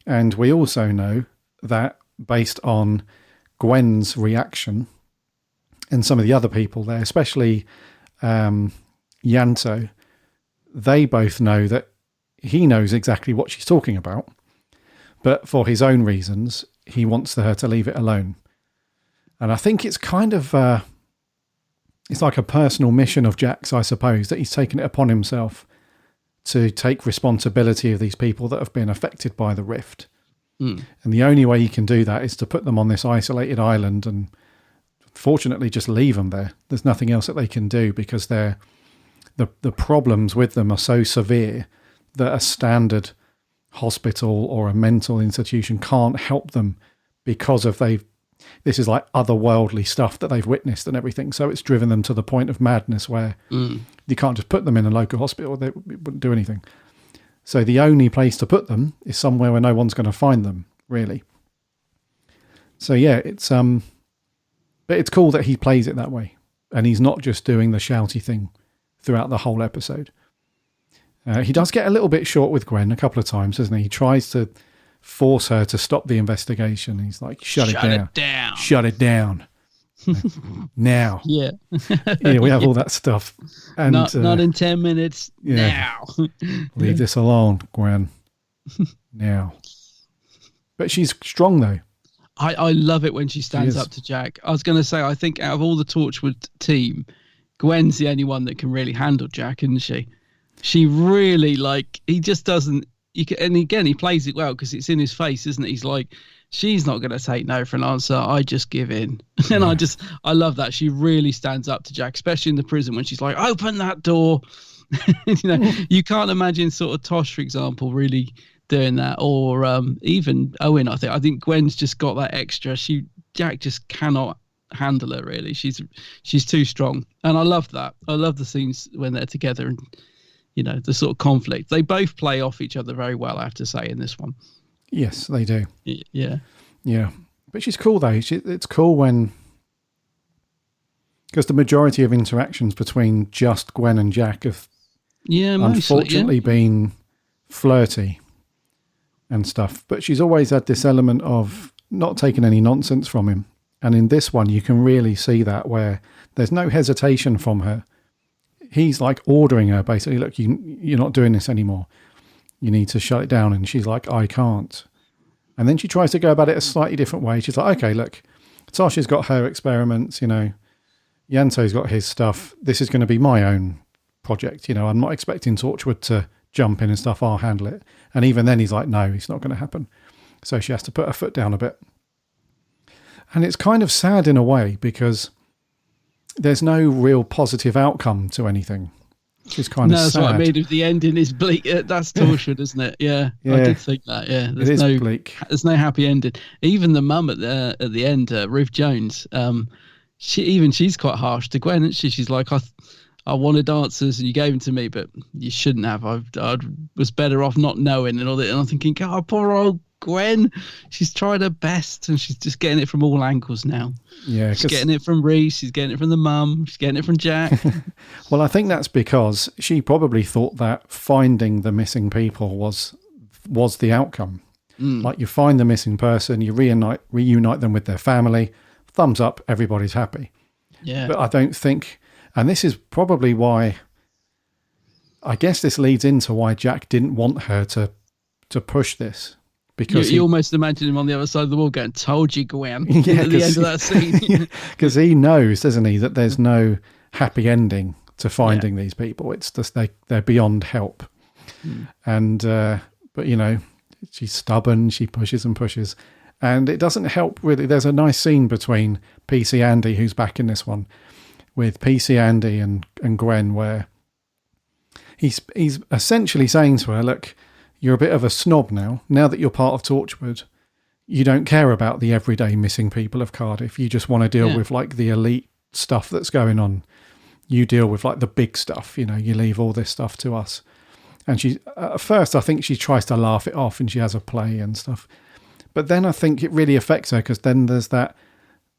and we also know that based on Gwen's reaction and some of the other people there, especially Yanto, they both know that he knows exactly what she's talking about, but for his own reasons, he wants her to leave it alone. And I think it's kind of, it's like a personal mission of Jack's, I suppose, that he's taken it upon himself to take responsibility of these people that have been affected by the rift. And the only way he can do that is to put them on this isolated island and fortunately just leave them there. There's nothing else that they can do because the problems with them are so severe that a standard hospital or a mental institution can't help them because of this is like otherworldly stuff that they've witnessed and everything. So it's driven them to the point of madness where you can't just put them in a local hospital. They wouldn't do anything. So the only place to put them is somewhere where no one's going to find them, really. So yeah, it's but it's cool that he plays it that way. And he's not just doing the shouty thing throughout the whole episode. He does get a little bit short with Gwen a couple of times, doesn't he? He tries to force her to stop the investigation. He's like, shut it down. Shut it down. Now. Yeah. We have all that stuff. And not in 10 minutes. Now. Leave this alone, Gwen. Now. But she's strong, though. I love it when she stands up to Jack. I was going to say, I think out of all the Torchwood team, Gwen's the only one that can really handle Jack, isn't she? She really, he just doesn't, and again, he plays it well because it's in his face, isn't it? He's like, she's not going to take no for an answer. I just give in. And I love that. She really stands up to Jack, especially in the prison when she's like, open that door. You can't imagine sort of Tosh, for example, really doing that, or even Owen. I think Gwen's just got that extra. Jack just cannot handle her, really. She's too strong. And I love that. I love the scenes when they're together and, the sort of conflict. They both play off each other very well, I have to say, in this one. Yes, they do. Yeah. Yeah. But she's cool, though. It's cool when... Because the majority of interactions between just Gwen and Jack have unfortunately been flirty and stuff. But she's always had this element of not taking any nonsense from him. And in this one, you can really see that, where there's no hesitation from her. He's like ordering her, basically, look, you're not doing this anymore. You need to shut it down. And she's like, I can't. And then she tries to go about it a slightly different way. She's like, okay, look, Tasha's got her experiments, Yanto's got his stuff. This is going to be my own project. I'm not expecting Torchwood to jump in and stuff. I'll handle it. And even then he's like, no, it's not going to happen. So she has to put her foot down a bit. And it's kind of sad in a way because there's no real positive outcome to anything, which is kind of sad. That's what I mean. If the ending is bleak, that's Torchwood, isn't it? Yeah, I did think that. Yeah, it is bleak. There's no happy ending. Even the mum at the end, Ruth Jones, she's quite harsh to Gwen, isn't she? She's like, I wanted answers and you gave them to me, but you shouldn't have. I was better off not knowing and all that. And I'm thinking, God, poor old Gwen. She's tried her best and she's just getting it from all angles now. Yeah, she's getting it from Reese. She's getting it from the mum. She's getting it from Jack. Well, I think that's because she probably thought that finding the missing people was the outcome. Like, you find the missing person, you reunite them with their family. Thumbs up, everybody's happy. Yeah. But I don't think, and this is probably why, I guess this leads into why Jack didn't want her to push this. Because you almost imagine him on the other side of the wall going, "Told you, Gwen," at the end of that scene. Because he knows, doesn't he, that there's no happy ending to finding these people. It's just they're beyond help. And, but, you know, she's stubborn, she pushes and pushes. And it doesn't help really. There's a nice scene between PC Andy, who's back in this one, with PC Andy and Gwen, where he's essentially saying to her, look, you're a bit of a snob now that you're part of Torchwood. You don't care about the everyday missing people of Cardiff. You just want to deal with like the elite stuff that's going on. You deal with like the big stuff, you know, you leave all this stuff to us. And she, at first, I think she tries to laugh it off and she has a play and stuff. But then I think it really affects her, because then there's that,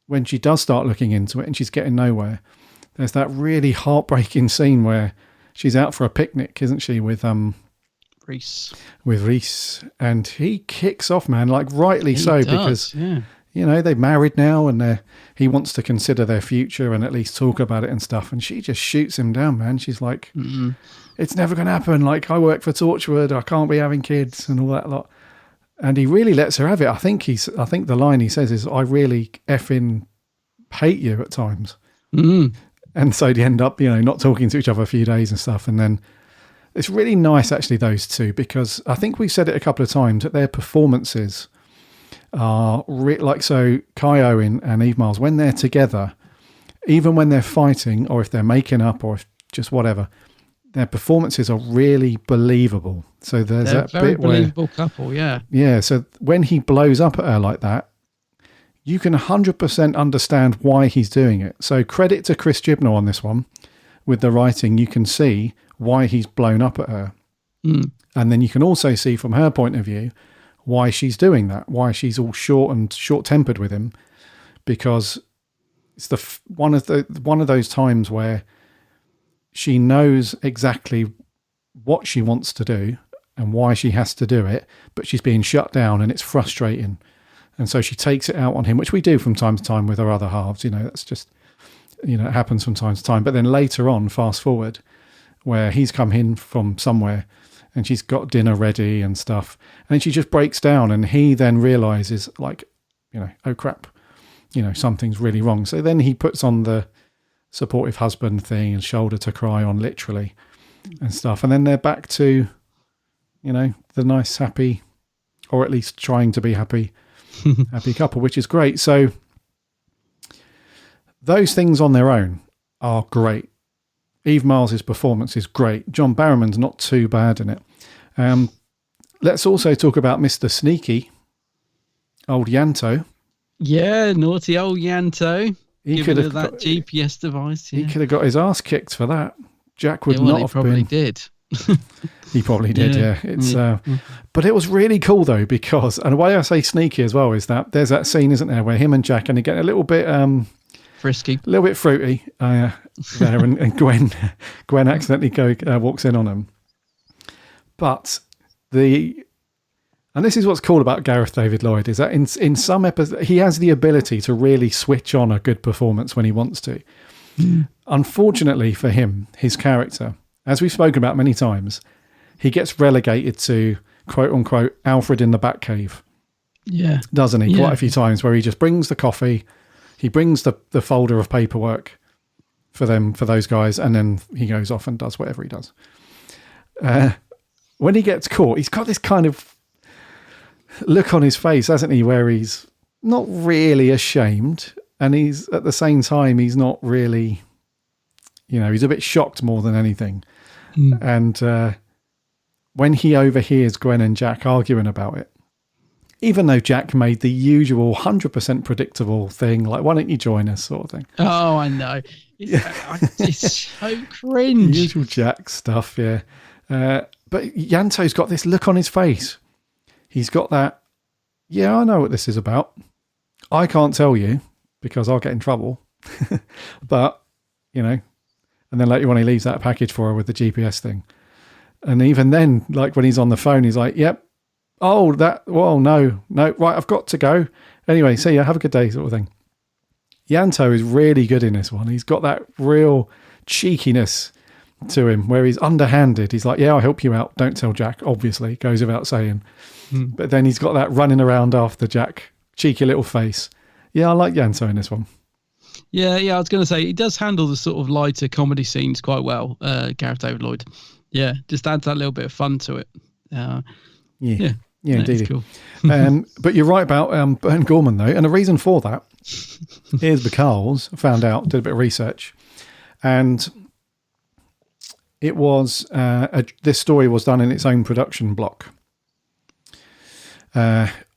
when she does start looking into it and she's getting nowhere, there's that really heartbreaking scene where she's out for a picnic, isn't she, with Reese. With Reese. And he kicks off, man, like rightly so, because, yeah. you know, they're married now and he wants to consider their future and at least talk about it and stuff. And she just shoots him down, man. She's like, it's never going to happen. Like, I work for Torchwood. I can't be having kids and all that lot. And he really lets her have it. I think the line he says is, I really effing hate you at times. And so they end up, you know, not talking to each other a few days and stuff. And then it's really nice, actually, those two, because I think we've said it a couple of times that their performances are like, so Kai Owen and Eve Miles, when they're together, even when they're fighting or if they're making up or if just whatever, their performances are really believable. So there's that very bit where, believable couple, yeah. Yeah, so when he blows up at her like that, you can 100% understand why he's doing it. So credit to Chris Chibnall on this one. With the writing, you can see why he's blown up at her. And then you can also see from her point of view why she's doing that, why she's all short-tempered with him, because it's one of those times where she knows exactly what she wants to do and why she has to do it, but she's being shut down and it's frustrating. And so she takes it out on him, which we do from time to time with our other halves. You know, that's just, you know, it happens from time to time. But then later on, fast forward, where he's come in from somewhere and she's got dinner ready and stuff. And then she just breaks down and he then realizes, like, you know, oh crap, you know, something's really wrong. So then he puts on the supportive husband thing and shoulder to cry on, literally, and stuff. And then they're back to, you know, the nice, happy, or at least trying to be happy couple, which is great. So those things on their own are great. Eve Miles' performance is great. John Barrowman's not too bad in it. Let's also talk about Mr. Sneaky, old Yanto. Yeah, naughty old Yanto. He could have that GPS device. Yeah. He could have got his ass kicked for that. Jack would not have probably been. Did. He probably did, yeah. It's but it was really cool though, because, and the way I say sneaky as well is that there's that scene, isn't there, where him and Jack and they get a little bit frisky, a little bit fruity there, and Gwen accidentally walks in on him. But and this is what's cool about Gareth David Lloyd, is that in some episodes he has the ability to really switch on a good performance when he wants to. Unfortunately for him, his character, as we've spoken about many times, he gets relegated to quote unquote Alfred in the Batcave. Yeah. Doesn't he? Yeah. Quite a few times, where he just brings the coffee, he brings the folder of paperwork for those guys, and then he goes off and does whatever he does. When he gets caught, he's got this kind of look on his face, hasn't he, where he's not really ashamed, and he's at the same time, he's not really, you know, he's a bit shocked more than anything. And when he overhears Gwen and Jack arguing about it, Even though Jack made the usual 100% predictable thing, like, why don't you join us sort of thing. Oh, I know. It's so cringe. Usual Jack stuff, yeah. But Yanto's got this look on his face. He's got that, yeah, I know what this is about. I can't tell you because I'll get in trouble. But, you know, and then later on he leaves that package for her with the GPS thing. And even then, like when he's on the phone, he's like, yep. Oh, no, right, I've got to go. Anyway, see ya, have a good day, sort of thing. Yanto is really good in this one. He's got that real cheekiness to him where he's underhanded. He's like, yeah, I'll help you out. Don't tell Jack, obviously, goes without saying. But then he's got that running around after Jack, cheeky little face. Yeah, I like Yanto in this one. Yeah, I was going to say, he does handle the sort of lighter comedy scenes quite well, Gareth David Lloyd. Yeah, just adds that little bit of fun to it. Yeah, indeed. Cool. But you're right about Burn Gorman, though. And the reason for that is because I found out, did a bit of research, and it was, this story was done in its own production block,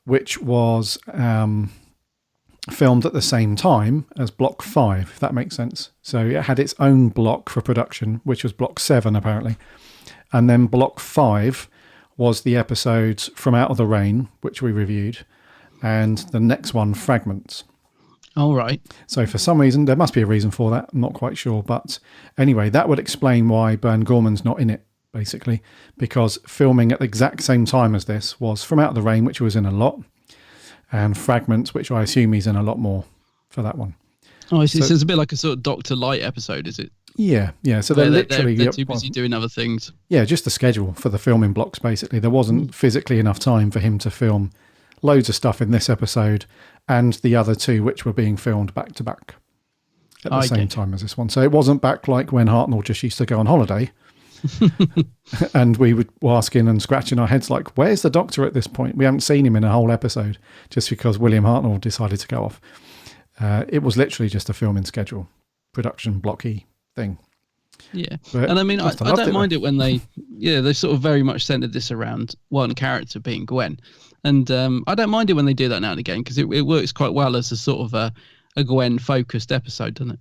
which was filmed at the same time as Block 5, if that makes sense. So it had its own block for production, which was Block 7, apparently. And then Block 5 was the episodes from Out of the Rain, which we reviewed, and the next one, Fragments. All right. So for some reason, there must be a reason for that. I'm not quite sure. But anyway, that would explain why Burn Gorman's not in it, basically, because filming at the exact same time as this was From Out of the Rain, which was in a lot, and Fragments, which I assume he's in a lot more for that one. Oh, so it's a bit like a sort of Dr. Light episode, is it? Yeah. So they're literally... They're too busy doing other things. Yeah, just the schedule for the filming blocks, basically. There wasn't physically enough time for him to film loads of stuff in this episode and the other two, which were being filmed back to back at the same time as this one. So it wasn't back like when Hartnell just used to go on holiday and we were asking and scratching our heads like, where's the Doctor at this point? We haven't seen him in a whole episode just because William Hartnell decided to go off. It was literally just a filming schedule, production blocky thing. Yeah. But and I mean, I don't mind it when they sort of very much centered this around one character being Gwen. And I don't mind it when they do that now and again because it works quite well as a sort of a Gwen focused episode, doesn't it?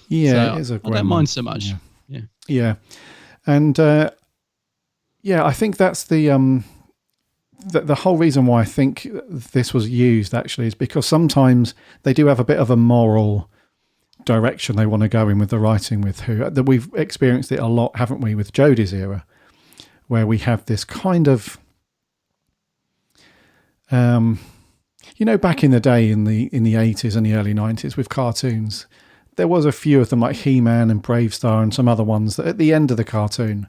Yeah, so it is a Gwen. I don't mind so much. Yeah. And I think that's the whole reason why I think this was used actually is because sometimes they do have a bit of a moral direction they want to go in with the writing with who. We've experienced it a lot, haven't we, with Jodie's era, where we have this kind of, back in the day in the 80s and the early 90s with cartoons, there was a few of them like He-Man and Brave Star and some other ones that at the end of the cartoon,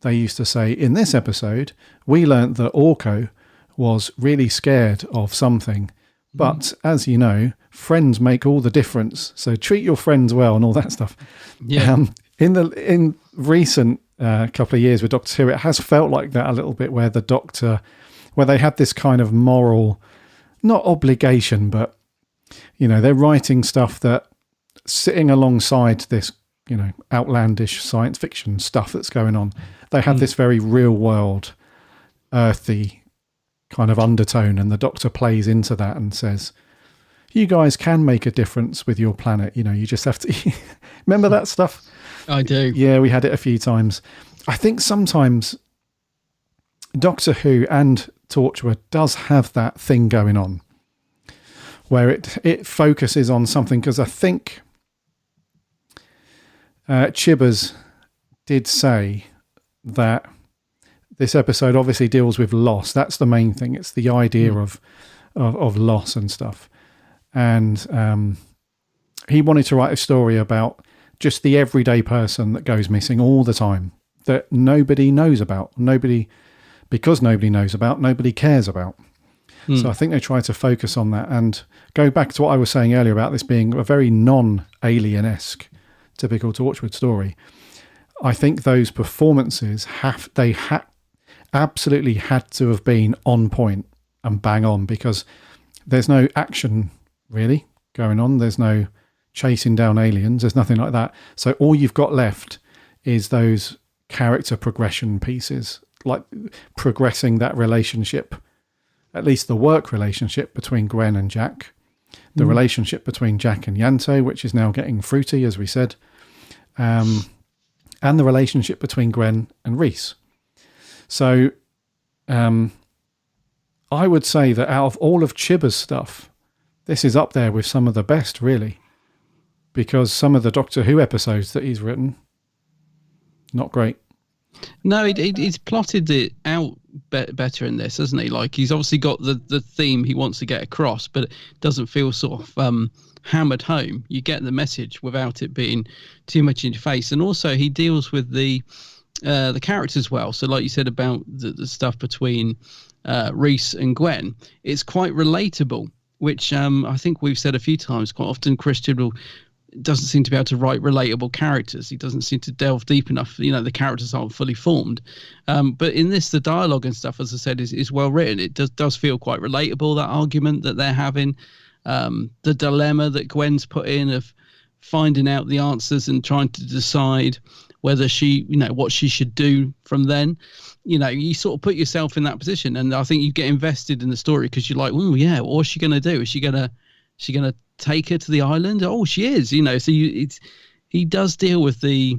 they used to say, in this episode, we learnt that Orko was really scared of something. But as you know, friends make all the difference. So treat your friends well and all that stuff. Yeah. In recent couple of years with Doctor Who, it has felt like that a little bit where the Doctor, where they had this kind of moral, not obligation, but, they're writing stuff that sitting alongside this, outlandish science fiction stuff that's going on. They have this very real world, earthy kind of undertone, and the Doctor plays into that and says, you guys can make a difference with your planet. You just have to... Remember that stuff? I do. Yeah, we had it a few times. I think sometimes Doctor Who and Torchwood does have that thing going on where it focuses on something, because I think Chibbers did say that this episode obviously deals with loss. That's the main thing. It's the idea of loss and stuff. And he wanted to write a story about just the everyday person that goes missing all the time, that nobody knows about. Because nobody knows about, nobody cares about. So I think they try to focus on that and go back to what I was saying earlier about this being a very non-alien-esque typical Torchwood story. I think those performances absolutely had to have been on point and bang on, because there's no action really going on. There's no chasing down aliens. There's nothing like that. So all you've got left is those character progression pieces, like progressing that relationship at least the work relationship between Gwen and Jack, the relationship between Jack and Yanto, which is now getting fruity, as we said, and the relationship between Gwen and Rhys. So I would say that out of all of Chibber's stuff, this is up there with some of the best, really, because some of the Doctor Who episodes that he's written, not great. No, he's plotted it out better in this, hasn't he? Like, he's obviously got the theme he wants to get across, but it doesn't feel sort of hammered home. You get the message without it being too much in your face. And also, he deals with the characters well. So, like you said about the stuff between Rhys and Gwen, it's quite relatable, which I think we've said a few times. Quite often, Chris Chibnall doesn't seem to be able to write relatable characters. He doesn't seem to delve deep enough. You know, the characters aren't fully formed. But in this, the dialogue and stuff, as I said, is well written. It does feel quite relatable, that argument that they're having, the dilemma that Gwen's put in of finding out the answers and trying to decide whether she, you know, what she should do from then. You know, you sort of put yourself in that position, and I think you get invested in the story because you're like, oh yeah, what's she going to do? Is she going to take her to the island? Oh, she is, you know. So he does deal with the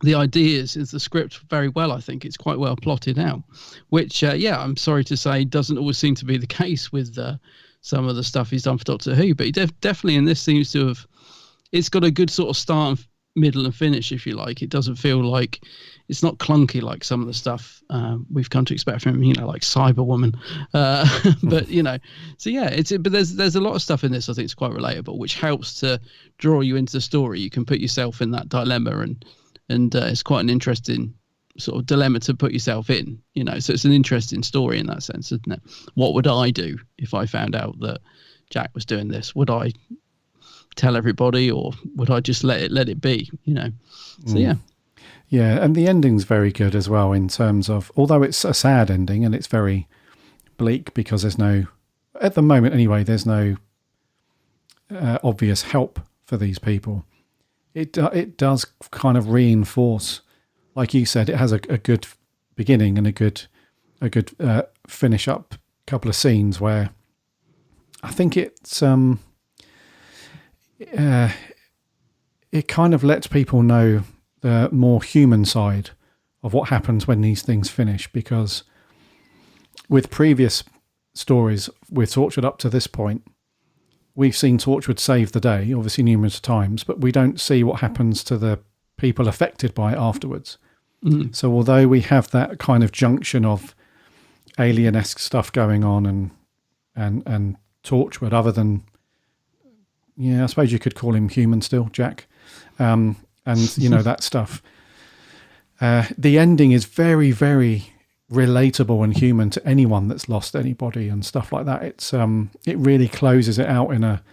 ideas in the script very well. I think it's quite well plotted out, which I'm sorry to say doesn't always seem to be the case with some of the stuff he's done for Doctor Who, but he definitely in this seems to have, it's got a good sort of start, middle and finish, if you like. It doesn't feel like, it's not clunky like some of the stuff we've come to expect from him, you know, like Cyberwoman. But, you know, so yeah, but there's a lot of stuff in this I think is quite relatable, which helps to draw you into the story. You can put yourself in that dilemma, and it's quite an interesting sort of dilemma to put yourself in, you know. So it's an interesting story in that sense, isn't it? What would I do if I found out that Jack was doing this? Would I tell everybody, or would I just let it be, you know? So yeah, and the ending's very good as well, in terms of, although it's a sad ending and it's very bleak because there's no, at the moment anyway, there's no obvious help for these people. It does kind of reinforce, like you said, it has a good beginning and a good finish up couple of scenes where I think it's it kind of lets people know the more human side of what happens when these things finish, because with previous stories with Torchwood up to this point, we've seen Torchwood save the day, obviously numerous times, but we don't see what happens to the people affected by it afterwards. So although we have that kind of junction of alien-esque stuff going on and Torchwood, other than, yeah, I suppose you could call him human still, Jack, and you know, that stuff. The ending is very, very relatable and human to anyone that's lost anybody and stuff like that. It's it really closes it out in a,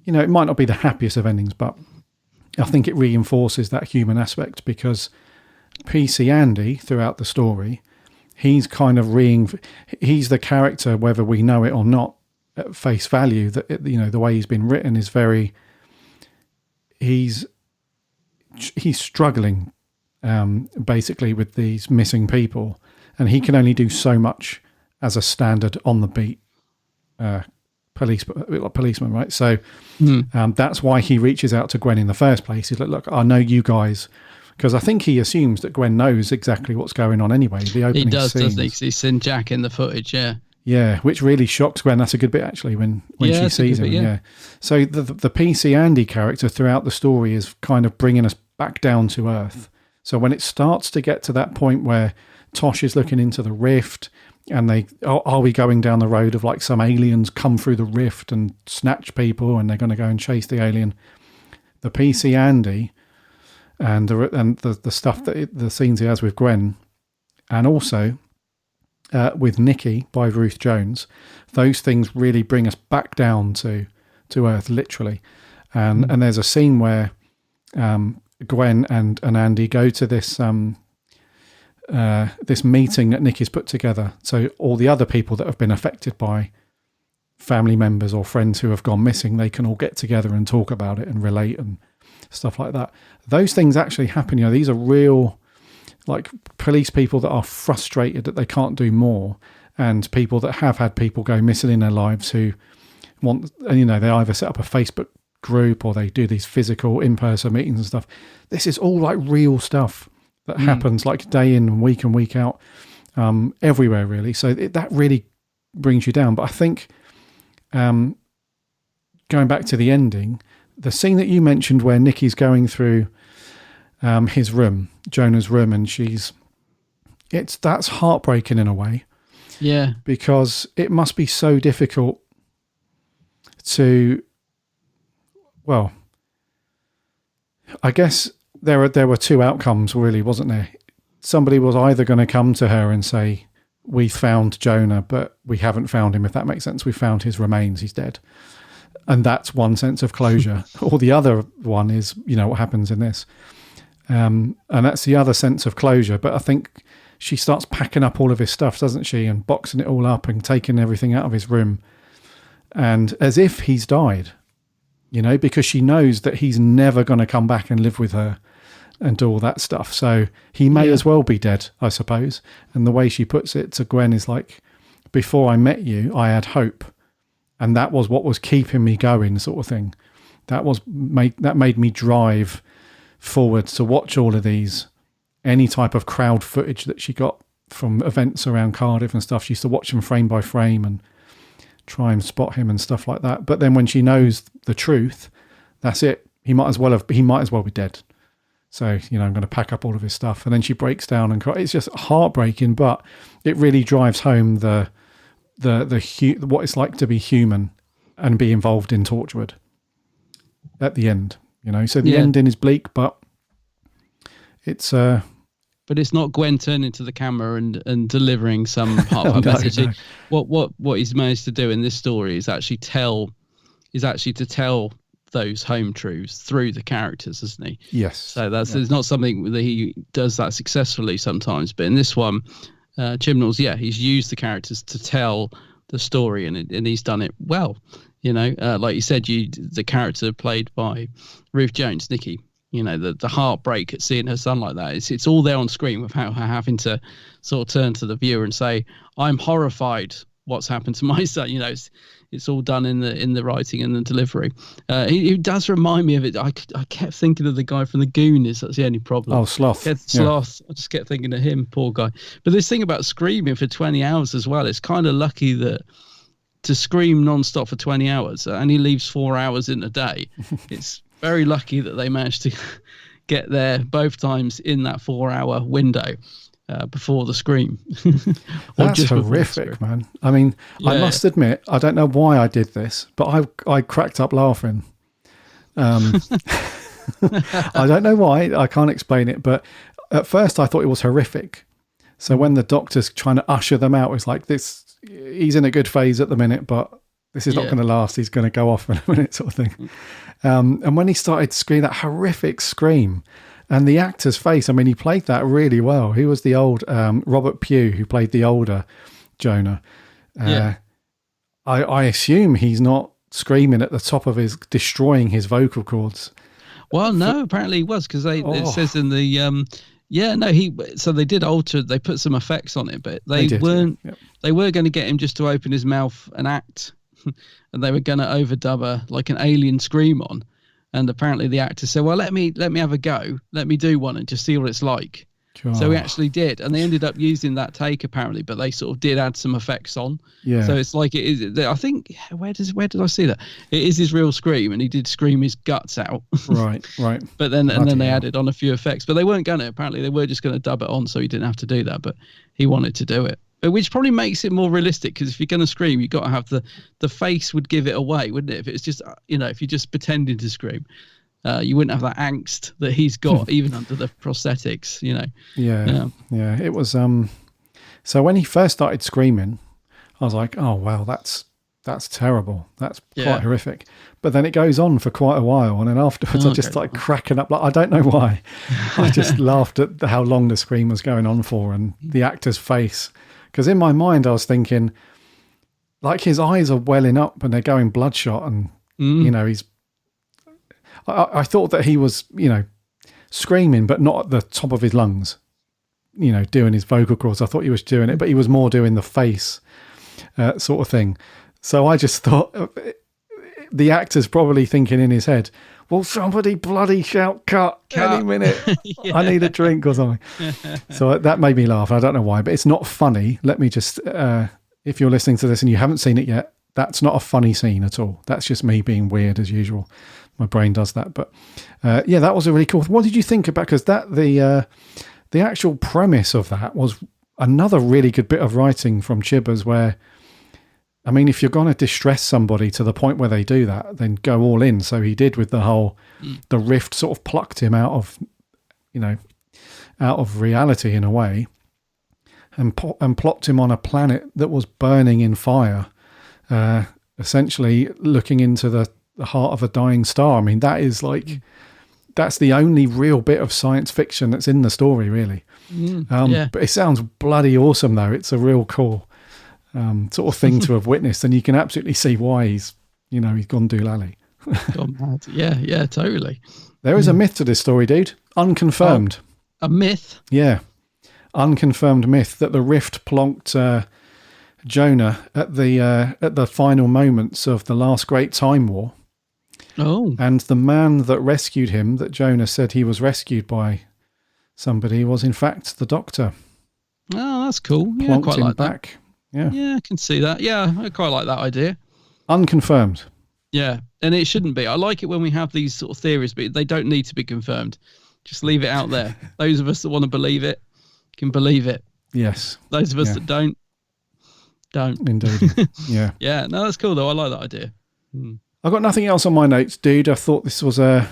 you know, it might not be the happiest of endings, but I think it reinforces that human aspect, because PC Andy throughout the story, he's kind of he's the character, whether we know it or not, at face value. That, you know, the way he's been written is very, he's struggling basically with these missing people, and he can only do so much as a standard on the beat policeman, right? So that's why he reaches out to Gwen in the first place. He's like, look, I know you guys, because I think he assumes that Gwen knows exactly what's going on anyway. The opening he does, scenes, doesn't he? 'Cause he's seen Jack in the footage, yeah, which really shocks Gwen. That's a good bit, actually, when she sees him. Yeah. So the PC Andy character throughout the story is kind of bringing us back down to earth. So when it starts to get to that point where Tosh is looking into the rift, and are we going down the road of like some aliens come through the rift and snatch people, and they're going to go and chase the alien? The PC Andy and the stuff that the scenes he has with Gwen, and also with Nikki by Ruth Jones, those things really bring us back down to earth, literally. And there's a scene where Gwen and Andy go to this this meeting that Nikki's put together. So all the other people that have been affected by family members or friends who have gone missing, they can all get together and talk about it and relate and stuff like that. Those things actually happen. You know, these are real, like police people that are frustrated that they can't do more, and people that have had people go missing in their lives who want, you know, they either set up a Facebook group or they do these physical in-person meetings and stuff. This is all like real stuff that happens like day in and week out, everywhere really. So that really brings you down. But I think going back to the ending, the scene that you mentioned where Nikki's going through his room, Jonah's room, and that's heartbreaking in a way. Yeah. Because it must be so difficult to, well, I guess there were two outcomes really, wasn't there? Somebody was either going to come to her and say, we found Jonah, but we haven't found him, if that makes sense. We found his remains, he's dead. And that's one sense of closure. Or the other one is, you know, what happens in this. And that's the other sense of closure. But I think she starts packing up all of his stuff, doesn't she? And boxing it all up and taking everything out of his room. And as if he's died, you know, because she knows that he's never going to come back and live with her and do all that stuff. So he may as well be dead, I suppose. And the way she puts it to Gwen is like, before I met you, I had hope. And that was what was keeping me going, sort of thing. That made me drive forward to watch all of these, any type of crowd footage that she got from events around Cardiff and stuff. She used to watch them frame by frame and try and spot him and stuff like that. But then when she knows the truth, that's it. He might as well be dead. So, you know, I'm going to pack up all of his stuff. And then she breaks down and cries. It's just heartbreaking, but it really drives home the what it's like to be human and be involved in Torchwood at the end, you know. So the ending is bleak, but it's but it's not Gwen turning to the camera and delivering some heartfelt message. No. What he's managed to do in this story is actually to tell those home truths through the characters, isn't he? Yes. So it's not something that he does that successfully sometimes, but in this one, Chibnall's, he's used the characters to tell the story, and he's done it well. You know, like you said, the character played by Ruth Jones, Nikki. You know, the heartbreak at seeing her son like that. It's all there on screen without her having to sort of turn to the viewer and say, "I'm horrified. What's happened to my son?" You know, it's all done in the writing and the delivery. He does remind me of it. I kept thinking of the guy from the Goonies. That's the only problem. Oh, Sloth. Sloth. I just kept thinking of him, poor guy. But this thing about screaming for 20 hours as well, it's kind of lucky that to scream non-stop for 20 hours and he leaves 4 hours in a day. It's very lucky that they managed to get there both times in that 4-hour window. Before the scream. That's horrific, man. I mean, I must admit, I don't know why I did this, but I cracked up laughing. I don't know why. I can't explain it, but at first I thought it was horrific. So when the doctor's trying to usher them out, it's like this, he's in a good phase at the minute, but this is not going to last. He's going to go off in a minute, sort of thing. And when he started screaming that horrific scream, and the actor's face, I mean, he played that really well. He was the old Robert Pugh who played the older Jonah. I assume he's not screaming at the top of destroying his vocal cords. Well, no, apparently he was, because it says in the so they did alter, they put some effects on it, but they were going to get him just to open his mouth and act, and they were going to overdub like an alien scream on. And apparently the actor said, well, let me have a go. Let me do one and just see what it's like. Sure. So he actually did. And they ended up using that take, apparently, but they sort of did add some effects on. Yeah. So it's like, it is. I think, where did I see that? It is his real scream, and he did scream his guts out. Right. But then they added on a few effects. But they weren't going to, apparently. They were just going to dub it on, so he didn't have to do that. But he wanted to do it. Which probably makes it more realistic, because if you're going to scream, you've got to have the face would give it away, wouldn't it? If it's just, you know, if you're just pretending to scream, you wouldn't have that angst that he's got even under the prosthetics, you know. Yeah. It was so when he first started screaming, I was like, oh wow, that's terrible. That's quite horrific. But then it goes on for quite a while, and then afterwards I just like cracking up. Like, I don't know why. I just laughed at how long the scream was going on for, and the actor's face. Because in my mind, I was thinking, like, his eyes are welling up and they're going bloodshot, and you know, I thought that he was, you know, screaming, but not at the top of his lungs. doing his vocal cords. I thought he was doing it, but he was more doing the face sort of thing. So I just thought the actor's probably thinking in his head, will somebody bloody shout cut any minute? Yeah. I need a drink or something. So that made me laugh. I don't know why, but it's not funny. Let me just, if you're listening to this and you haven't seen it yet, that's not a funny scene at all. That's just me being weird as usual. My brain does that. But that was a really cool. What did you think about, because the actual premise of that was another really good bit of writing from Chibbers where, I mean, if you're going to distress somebody to the point where they do that, then go all in. So he did with the whole, the rift sort of plucked him out of, out of reality in a way, and plopped him on a planet that was burning in fire, essentially looking into the heart of a dying star. I mean, that is like, that's the only real bit of science fiction that's in the story, really. But it sounds bloody awesome, though. It's a real cool sort of thing to have witnessed, and you can absolutely see why he's gone doolally. Gone mad. Yeah, totally. There is a myth to this story, dude. Unconfirmed. A myth? Yeah. Unconfirmed myth that the rift plonked Jonah at the final moments of the last Great Time War. Oh. And the man that rescued him, that Jonah said he was rescued by somebody, was in fact the Doctor. Oh, that's cool. Yeah, Plonked quite him like back. That. Yeah, I can see that. Yeah, I quite like that idea. Unconfirmed. Yeah, and it shouldn't be. I like it when we have these sort of theories, but they don't need to be confirmed. Just leave it out there. Those of us that want to believe it can believe it. Yes. Those of us that don't. Indeed. Yeah. Yeah, no, that's cool, though. I like that idea. I've got nothing else on my notes, dude. I thought this was a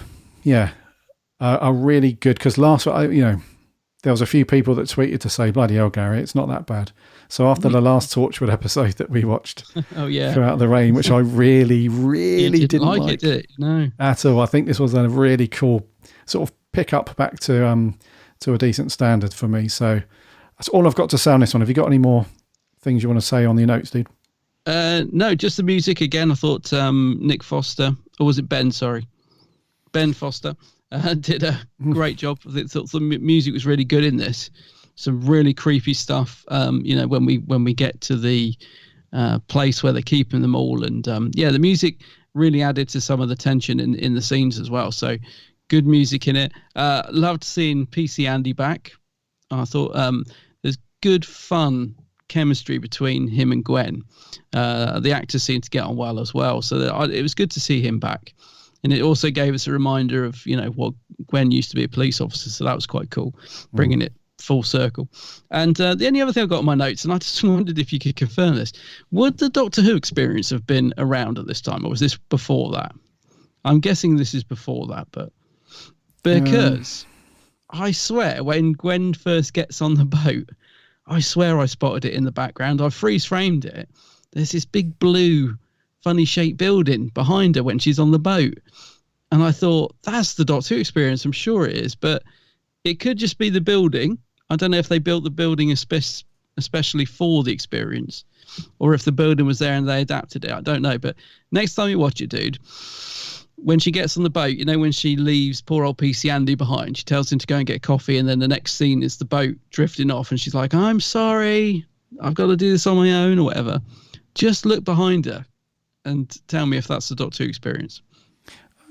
really good, because there was a few people that tweeted to say, bloody hell, Gary, it's not that bad. So after the last Torchwood episode that we watched throughout the rain, which I really didn't like it, did it? No. At all. I think this was a really cool sort of pick up back to a decent standard for me. So that's all I've got to say on this one. Have you got any more things you want to say on your notes, dude? No, just the music again. I thought Nick Foster, or was it Ben? Sorry, Ben Foster did a great job. I thought the music was really good in this. Some really creepy stuff. When we get to the place where they're keeping them all, and the music really added to some of the tension in the scenes as well. So good music in it. Loved seeing PC Andy back. I thought there's good fun chemistry between him and Gwen. The actors seemed to get on well as well, so it was good to see him back. And it also gave us a reminder of what Gwen used to be a police officer, so that was quite cool, bringing it full circle. And the only other thing I got on my notes, and I just wondered if you could confirm this, would the Doctor Who experience have been around at this time, or was this before that? I'm guessing this is before that, but because I swear when Gwen first gets on the boat, I swear I spotted it in the background. I freeze framed it. There's this big blue funny shaped building behind her when she's on the boat, and I thought that's the Doctor Who experience. I'm sure it is, but it could just be the building. I don't know if they built the building especially for the experience, or if the building was there and they adapted it. I don't know, but next time you watch it, dude, when she gets on the boat, when she leaves poor old PC Andy behind, she tells him to go and get coffee, and then the next scene is the boat drifting off, and she's like, I'm sorry, I've got to do this on my own, or whatever. Just look behind her and tell me if that's the Doctor Who experience.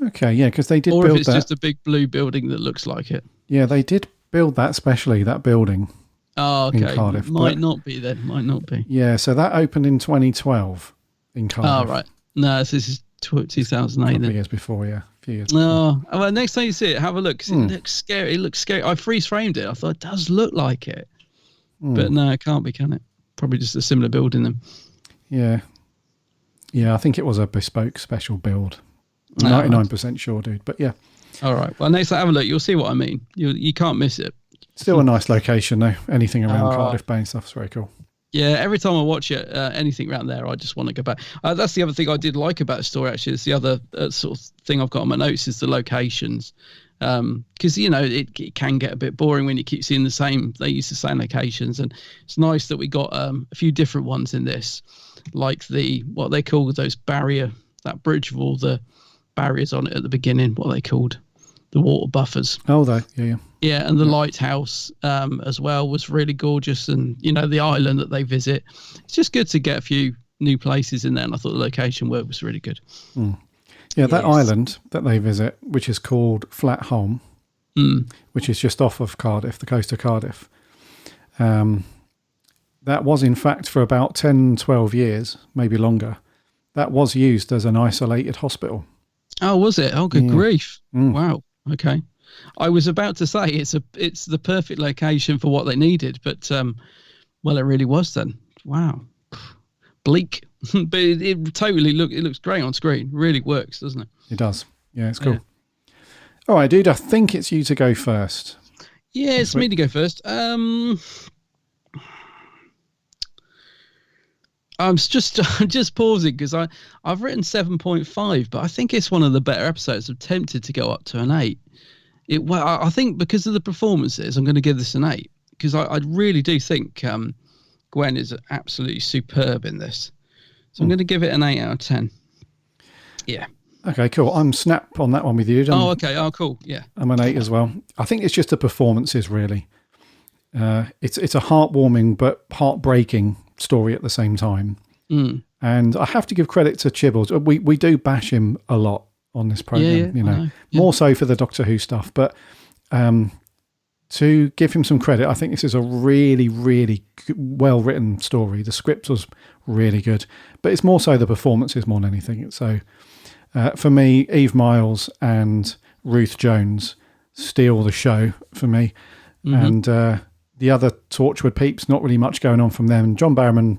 Okay, yeah, because they did build that. Or if it's just a big blue building that looks like it. Yeah, they did build that specially, that building. Oh, okay. In Cardiff. Might not be then. Might not be. Yeah, so that opened in 2012 in Cardiff. Oh, right. No, this is 2008 then. 2 years before, yeah. A few years before. Well, next time you see it, have a look, because it looks scary. It looks scary. I freeze framed it. I thought it does look like it. But no, it can't be, can it? Probably just a similar building then. Yeah. Yeah, I think it was a bespoke special build. 99% sure, dude. But yeah. All right. Well, next time have a look. You'll see what I mean. You can't miss it. Still a nice location, though. Anything around Cardiff Bay and stuff is very cool. Yeah, every time I watch it, anything around there, I just want to go back. That's the other thing I did like about the story, actually. It's the other sort of thing I've got on my notes is the locations. Because, it can get a bit boring when you keep seeing they use the same locations. And it's nice that we got a few different ones in this, like what they call those that bridge with all the barriers on it at the beginning. What are they called? the water buffers. Oh, yeah. Yeah, and the lighthouse as well was really gorgeous, and the island that they visit. It's just good to get a few new places in there, and I thought the location work was really good. Yeah, that island that they visit, which is called Flatholm, which is just off of Cardiff, the coast of Cardiff. That was, in fact, for about 10, 12 years, maybe longer, that was used as an isolated hospital. Oh, was it? Oh, good grief. Wow. Okay. I was about to say it's the perfect location for what they needed, but, well, it really was then. Wow. Bleak. But it totally looks great on screen. Really works, doesn't it? It does. Yeah, it's cool. Yeah. All right, dude, I think it's you to go first. Yeah, it's me to go first. I'm just pausing because I've written 7.5, but I think it's one of the better episodes. I'm tempted to go up to an 8. I think because of the performances, I'm going to give this an 8 because I really do think Gwen is absolutely superb in this. So I'm going to give it an 8 out of 10. Yeah. Okay, cool. I'm snap on that one with you. Okay. Oh, cool. Yeah. I'm an 8 as well. I think it's just the performances, really. It's a heartwarming but heartbreaking story at the same time. And I have to give credit to Chibbles. We do bash him a lot on this program, more so for the Doctor Who stuff. But to give him some credit, I think this is a really, really well written story. The script was really good, but it's more so the performances more than anything. So for me, Eve Miles and Ruth Jones steal the show for me. And the other Torchwood peeps, not really much going on from them. John Barrowman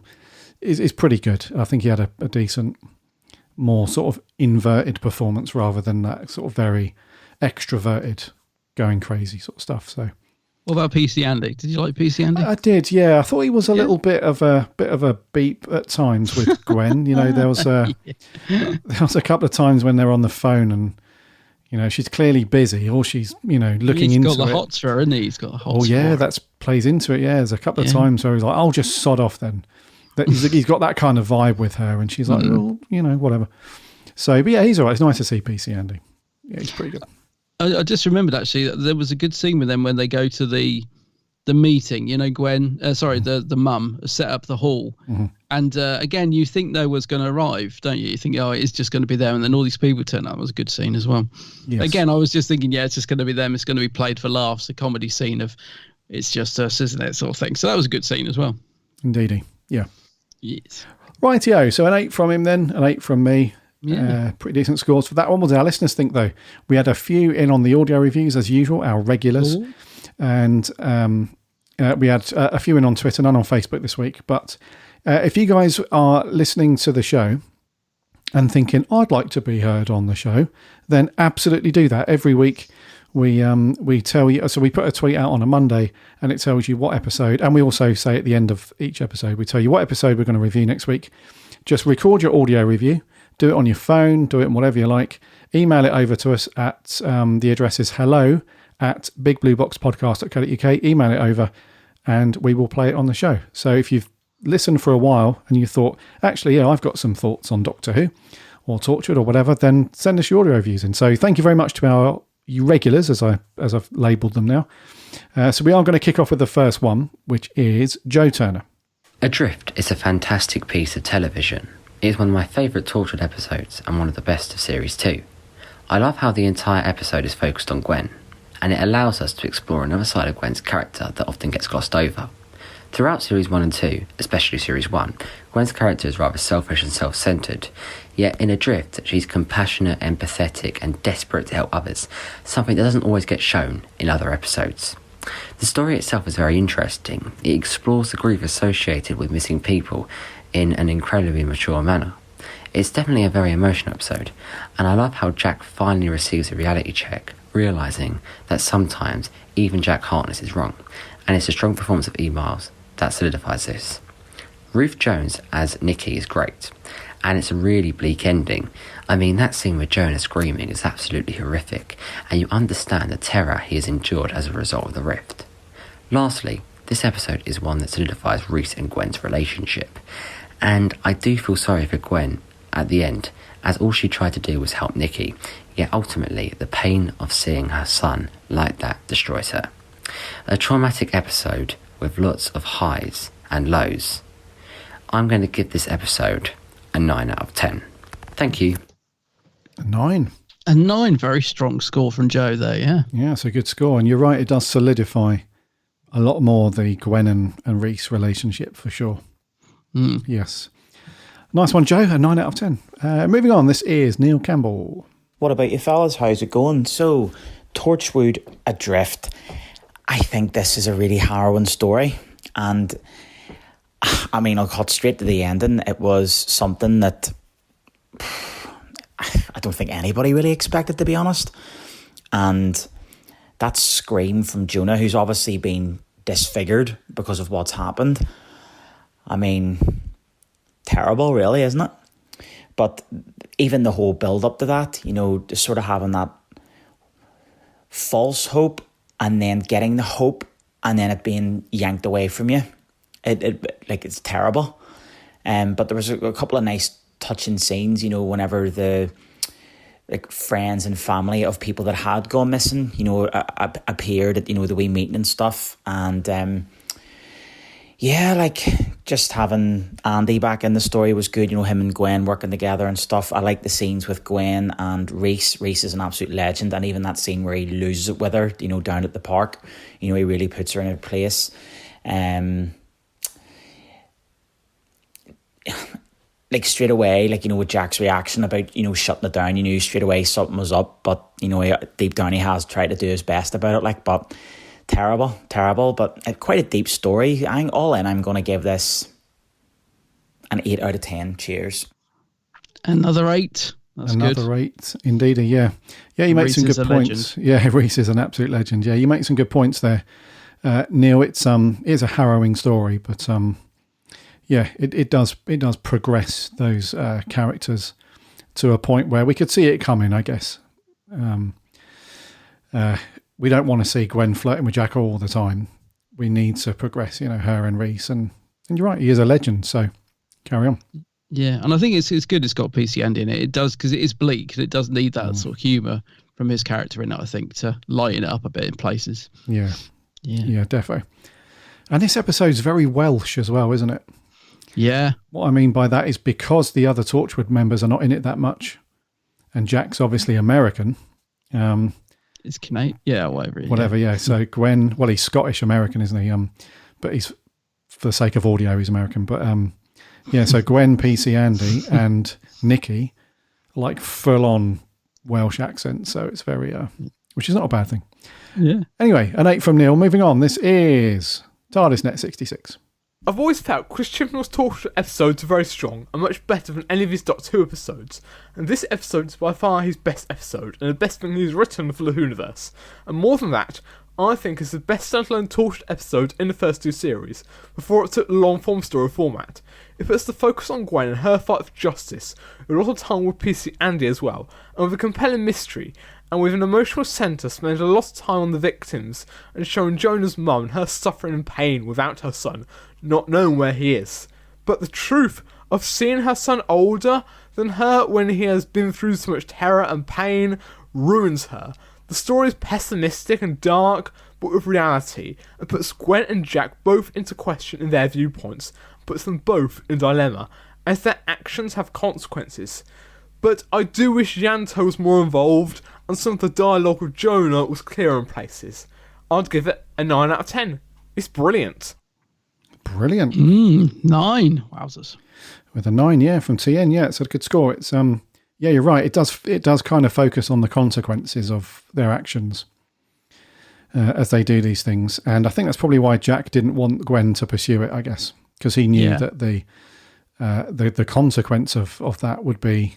is pretty good. I think he had a decent, more sort of inverted performance rather than that sort of very extroverted, going crazy sort of stuff. So, what about PC Andy? Did you like PC Andy? I did, yeah. I thought he was a little bit of a beep at times with Gwen. There was a couple of times when they're on the phone and she's clearly busy, or she's looking into it. He's got the hots for her, isn't he? He's got the hots. Oh yeah, that plays into it. Yeah, there's a couple of times where he's like, "I'll just sod off then." He's got that kind of vibe with her, and she's like, "Oh, whatever." So, but yeah, he's all right. It's nice to see PC Andy. Yeah, he's pretty good. I just remembered actually that there was a good scene with them when they go to the meeting. Gwen, the mum set up the hall, and again, you think no one's going to arrive, don't you? You think, oh, it's just going to be them, and then all these people turn up. It was a good scene as well. Yes. Again, I was just thinking, yeah, it's just going to be them. It's going to be played for laughs. A comedy scene of it's just us, isn't it? Sort of thing. So that was a good scene as well. Indeedy, yeah. Yes. Rightio. So an 8 from him then, an 8 from me. Yeah. Pretty decent scores for that one. What did our listeners think, though? We had a few in on the audio reviews, as usual, our regulars. Ooh. And we had a few in on Twitter, none on Facebook this week. But if you guys are listening to the show and thinking, I'd like to be heard on the show, then absolutely do that. Every week we tell you, so we put a tweet out on a Monday and it tells you what episode, and we also say at the end of each episode, we tell you what episode we're going to review next week. Just record your audio review, do it on your phone, do it in whatever you like, email it over to us at the address is hello@bigblueboxpodcast.co.uk. Email it over and we will play it on the show. So if you've listened for a while and you thought, actually, yeah, I've got some thoughts on Doctor Who or Torchwood or whatever, then send us your audio reviews in. So thank you very much to our regulars, as I've labelled them now. So we are going to kick off with the first one, which is Joe Turner. Adrift is a fantastic piece of television. It is one of my favourite Torchwood episodes and one of the best of Series 2. I love how the entire episode is focused on Gwen, and it allows us to explore another side of Gwen's character that often gets glossed over. Throughout Series 1 and 2, especially Series 1, Gwen's character is rather selfish and self-centred, yet in Adrift, she's compassionate, empathetic and desperate to help others, something that doesn't always get shown in other episodes. The story itself is very interesting. It explores the grief associated with missing people in an incredibly mature manner. It's definitely a very emotional episode, and I love how Jack finally receives a reality check, realising that sometimes even Jack Harkness is wrong, and it's a strong performance of E. Miles that solidifies this. Ruth Jones as Nikki is great, and it's a really bleak ending. I mean, that scene with Jonah screaming is absolutely horrific, and you understand the terror he has endured as a result of the rift. Lastly, this episode is one that solidifies Reese and Gwen's relationship, and I do feel sorry for Gwen at the end, as all she tried to do was help Nikki, yet ultimately the pain of seeing her son like that destroys her. A traumatic episode with lots of highs and lows. I'm going to give this episode a 9 out of 10. Thank you. A 9. A 9, very strong score from Joe there, yeah. Yeah, it's a good score. And you're right, it does solidify a lot more the Gwen and Reese relationship for sure. Yes. Nice one, Joe. A 9 out of 10. Moving on, this is Neil Campbell. What about you fellas? How's it going? So, Torchwood Adrift. I think this is a really harrowing story. And, I mean, I'll cut straight to the ending. It was something that I don't think anybody really expected, to be honest. And that scream from Jonah, who's obviously been disfigured because of what's happened. I mean, terrible, really, isn't it? But even the whole build-up to that, you know, just sort of having that false hope and then getting the hope and then it being yanked away from you. It's terrible. But there was a couple of nice touching scenes, you know, whenever the friends and family of people that had gone missing, you know, appeared at, you know, the wee meeting and stuff. And just having Andy back in the story was good, you know, him and Gwen working together and stuff. I like the scenes with Gwen and Reese. Reese is an absolute legend, and even that scene where he loses it with her, you know, down at the park, you know, he really puts her in her place. Straight away, you know, with Jack's reaction about, you know, shutting it down, you knew straight away something was up, but, you know, deep down he has tried to do his best about it, but terrible, but quite a deep story. I'm going to give this an 8 out of 10. Cheers. Another 8. That's Another good. 8, indeed. Yeah, you make some good points. Legend. Yeah, Reese is an absolute legend. Yeah, you make some good points there, Neil. It is a harrowing story, but yeah, it does progress those characters to a point where we could see it coming, I guess. We don't want to see Gwen flirting with Jack all the time. We need to progress, you know, her and Reese. And you're right, he is a legend, so carry on. Yeah, and I think it's good it's got PC Andy in it. It does, because it is bleak, and it does need that sort of humour from his character in it, I think, to lighten it up a bit in places. Yeah, defo. And this episode's very Welsh as well, isn't it? Yeah. What I mean by that is because the other Torchwood members are not in it that much, and Jack's obviously American. It's Canadian, yeah, whatever. Whatever, yeah. So Gwen, well, he's Scottish-American, isn't he? But he's, for the sake of audio, he's American. But yeah, so Gwen, PC Andy, and Nikki, like full-on Welsh accent. So it's very, which is not a bad thing. Yeah. Anyway, an 8 from Neil. Moving on. This is TARDIS Net 66. I've always felt Chris Chibnall's Torchwood episodes are very strong and much better than any of his Doctor Who episodes, and this episode is by far his best episode and the best thing he's written for the Whoniverse. And more than that, I think it's the best standalone Torchwood episode in the first 2 series, before it took the long-form story format. It puts the focus on Gwen and her fight for justice, with a lot of time with PC Andy as well, and with a compelling mystery, and with an emotional centre spending a lot of time on the victims, and showing Jonah's mum and her suffering and pain without her son, not knowing where he is. But the truth of seeing her son older than her when he has been through so much terror and pain ruins her. The story is pessimistic and dark, but with reality, and puts Gwen and Jack both into question in their viewpoints, and puts them both in dilemma, as their actions have consequences. But I do wish Yanto was more involved, and some of the dialogue with Jonah was clearer in places. I'd give it a 9 out of 10. It's brilliant. Brilliant. 9. Wowzers. With a 9, yeah, from TN. Yeah, it's a good score. It's yeah, you're right. It does kind of focus on the consequences of their actions as they do these things. And I think that's probably why Jack didn't want Gwen to pursue it, I guess, because he knew that the consequence of that would be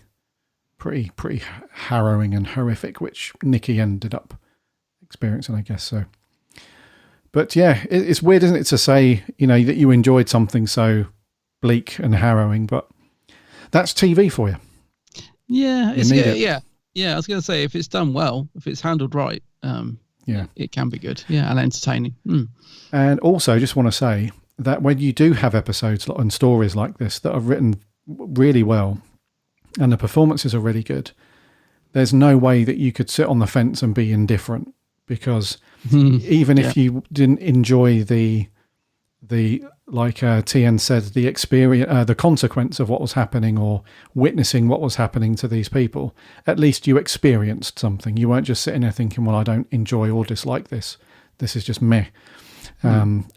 pretty harrowing and horrific, which Nikki ended up experiencing, I guess. So, but yeah, it's weird, isn't it, to say, you know, that you enjoyed something so bleak and harrowing, but that's TV for you. Yeah, yeah. I was going to say, if it's done well, if it's handled right, it can be good. Yeah, and entertaining. And also, just want to say that when you do have episodes and stories like this that are written really well, and the performances are really good, there's no way that you could sit on the fence and be indifferent, because even if you didn't enjoy the like TN said, the experience, the consequence of what was happening, or witnessing what was happening to these people, at least you experienced something. You weren't just sitting there thinking, well, I don't enjoy or dislike this. This is just meh.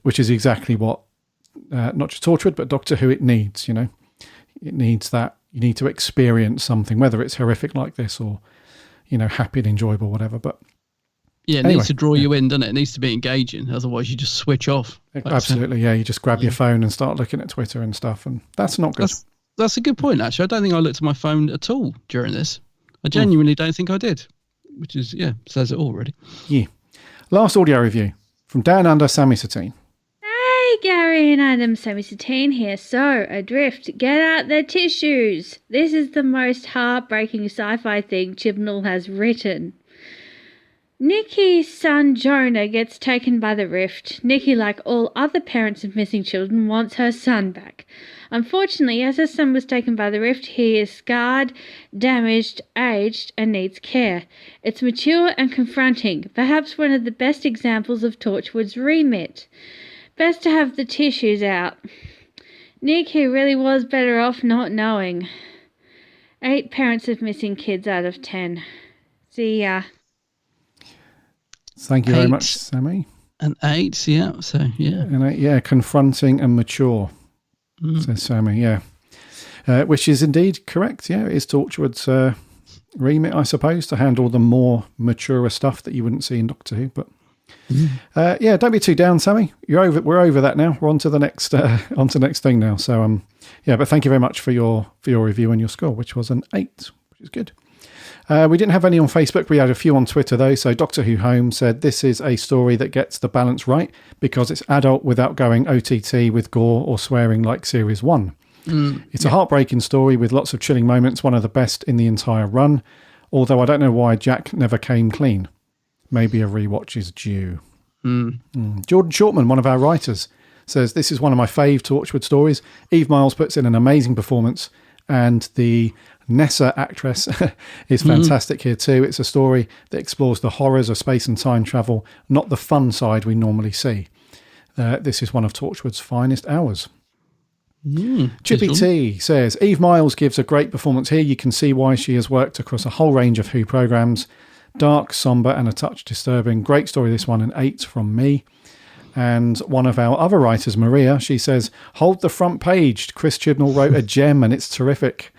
Which is exactly what, not just Torchwood, but Doctor Who, it needs, It needs that. You need to experience something, whether it's horrific like this or, happy and enjoyable, whatever. But yeah, it needs to draw you in, doesn't it? It needs to be engaging. Otherwise, you just switch off. Absolutely, yeah. You just grab your phone and start looking at Twitter and stuff, and that's not good. That's a good point, actually. I don't think I looked at my phone at all during this. I genuinely don't think I did, which is, says it all, really. Yeah. Last audio review from Down Under, Sammy Satine. Hey, Gary and Adam, Sammy Satine here. So, Adrift, get out the tissues. This is the most heartbreaking sci-fi thing Chibnall has written. Nikki's son Jonah gets taken by the rift. Nikki, like all other parents of missing children, wants her son back. Unfortunately, as her son was taken by the rift, he is scarred, damaged, aged, and needs care. It's mature and confronting, perhaps one of the best examples of Torchwood's remit. Best to have the tissues out. Nikki really was better off not knowing. 8 parents of missing kids out of 10. See ya. Thank you very much, Sammy. And 8, yeah. So, yeah. And 8, confronting and mature, says Sammy, which is indeed correct, It is Torchwood's remit, I suppose, to handle the more mature stuff that you wouldn't see in Doctor Who. But don't be too down, Sammy. We're over that now. We're on to the next thing now. So, but thank you very much for your review and your score, which was an 8, which is good. We didn't have any on Facebook. We had a few on Twitter, though. So Doctor Who Home said, this is a story that gets the balance right because it's adult without going OTT with gore or swearing like Series 1. It's a heartbreaking story with lots of chilling moments, one of the best in the entire run. Although I don't know why Jack never came clean. Maybe a rewatch is due. Jordan Shortman, one of our writers, says, this is one of my fave Torchwood stories. Eve Miles puts in an amazing performance, and the Nessa actress is fantastic here too. It's a story that explores the horrors of space and time travel, not the fun side we normally see. This is one of Torchwood's finest hours. Chippy T says, Eve Miles gives a great performance here. You can see why she has worked across a whole range of Who programmes. Dark, sombre and a touch disturbing. Great story, this one, an 8 from me. And one of our other writers, Maria, she says, hold the front page. Chris Chibnall wrote a gem and it's terrific.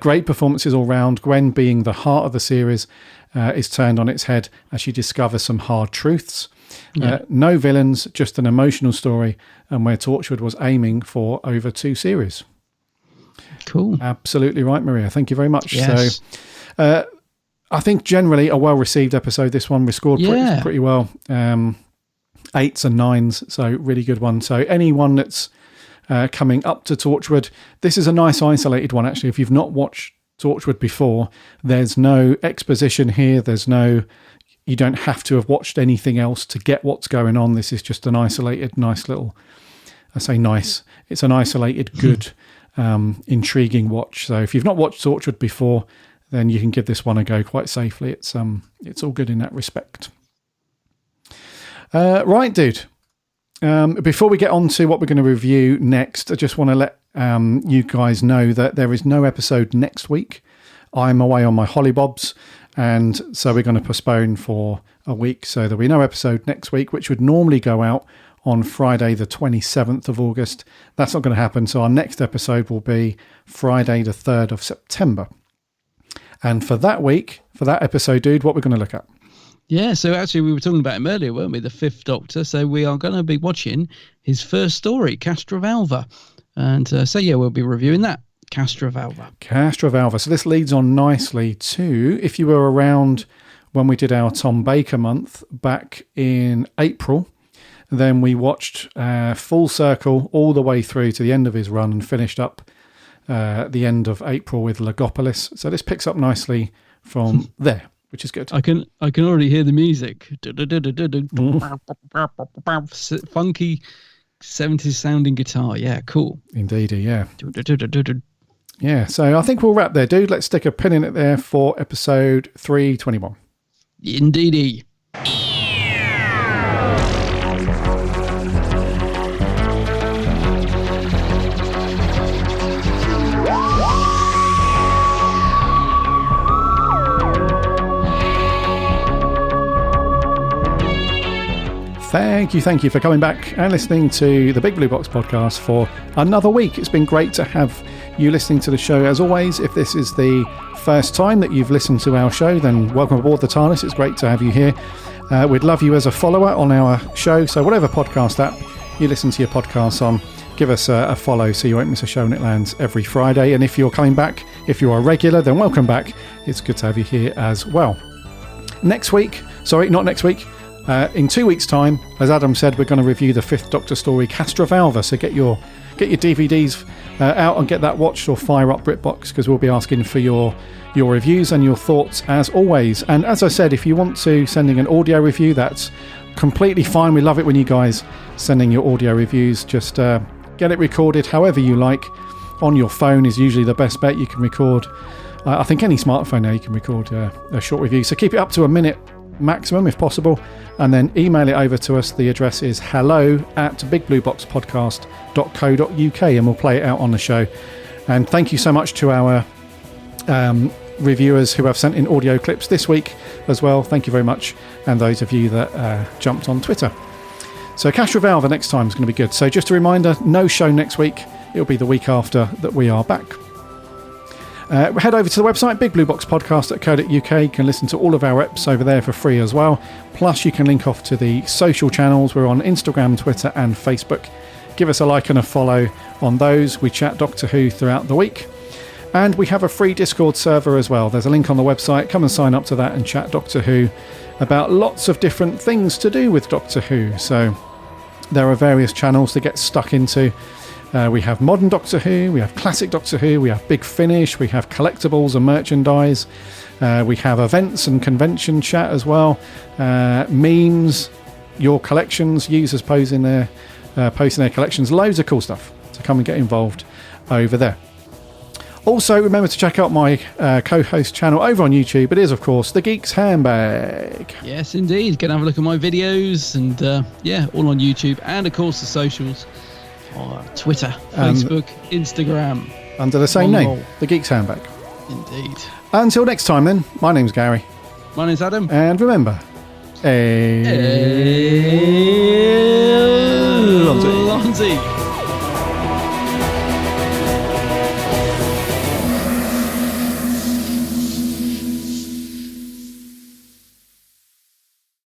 Great performances all round. Gwen, being the heart of the series, is turned on its head as she discovers some hard truths. No villains, just an emotional story, and where Torchwood was aiming for over 2 series. Cool. Absolutely right, Maria. Thank you very much. Yes. So I think generally a well-received episode. This one we scored pretty well. 8s and 9s, so really good one. So anyone that's coming up to Torchwood, this is a nice isolated one, actually. If you've not watched Torchwood before, there's no exposition here. You don't have to have watched anything else to get what's going on. This is just an isolated, nice little, I say nice, it's an isolated, good, intriguing watch. So if you've not watched Torchwood before, then you can give this one a go quite safely. It's all good in that respect. Right, dude. Before we get on to what we're going to review next, I just want to let you guys know that there is no episode next week. I'm away on my hollybobs, and so we're going to postpone for a week. So there'll be no episode next week, which would normally go out on Friday the 27th of August. That's not going to happen. So our next episode will be Friday the 3rd of September. And for that week, for that episode, dude, what we're going to look at? Yeah, so actually we were talking about him earlier, weren't we? The 5th Doctor. So we are going to be watching his first story, Castrovalva. And we'll be reviewing that, Castrovalva. So this leads on nicely to, if you were around when we did our Tom Baker month back in April, then we watched full circle all the way through to the end of his run and finished up the end of April with Logopolis. So this picks up nicely from there, which is good. I can already hear the music. Funky 70s sounding guitar. Yeah, cool. Indeed, yeah. Yeah, so I think we'll wrap there, dude. Let's stick a pin in it there for episode 321. Indeedy. Thank you for coming back and listening to the Big Blue Box podcast for another week. It's been great to have you listening to the show. As always, if this is the first time that you've listened to our show, then welcome aboard the TARDIS. It's great to have you here. We'd love you as a follower on our show. So whatever podcast app you listen to your podcasts on, give us a follow so you won't miss a show when it lands every Friday. And if you're coming back, if you're a regular, then welcome back. It's good to have you here as well. In 2 weeks' time, as Adam said, we're going to review the 5th Doctor story, Castrovalva. So get your DVDs out and get that watched, or fire up BritBox, because we'll be asking for your reviews and your thoughts as always. And as I said, if you want to send in an audio review, that's completely fine. We love it when you guys sending your audio reviews. Just get it recorded however you like. On your phone is usually the best bet. You can record, I think any smartphone now you can record a short review. So keep it up to a minute maximum if possible, and then email it over to us. The address is hello@bigblueboxpodcast.co.uk, and we'll play it out on the show. And thank you so much to our reviewers who have sent in audio clips this week as well. Thank you very much, and those of you that jumped on Twitter. So Castrovalva next time is going to be good. So just a reminder, no show next week. It'll be the week after that we are back. Head over to the website, bigblueboxpodcast.co.uk. You can listen to all of our eps over there for free as well. Plus, you can link off to the social channels. We're on Instagram, Twitter, and Facebook. Give us a like and a follow on those. We chat Doctor Who throughout the week. And we have a free Discord server as well. There's a link on the website. Come and sign up to that and chat Doctor Who about lots of different things to do with Doctor Who. So there are various channels to get stuck into. We have modern Doctor Who, we have classic Doctor Who, we have Big Finish, we have collectibles and merchandise, we have events and convention chat as well, memes, your collections, users posting their collections, loads of cool stuff. So come and get involved over there. Also, remember to check out my co-host channel over on YouTube. It is, of course, The Geek's Handbag. Yes, indeed. Go and have a look at my videos, and all on YouTube, and of course the socials. Twitter, Facebook, Instagram. Under the same name, The Geek's Handbag. Indeed. Until next time then, my name's Gary. My name's Adam. And remember, Allons-y.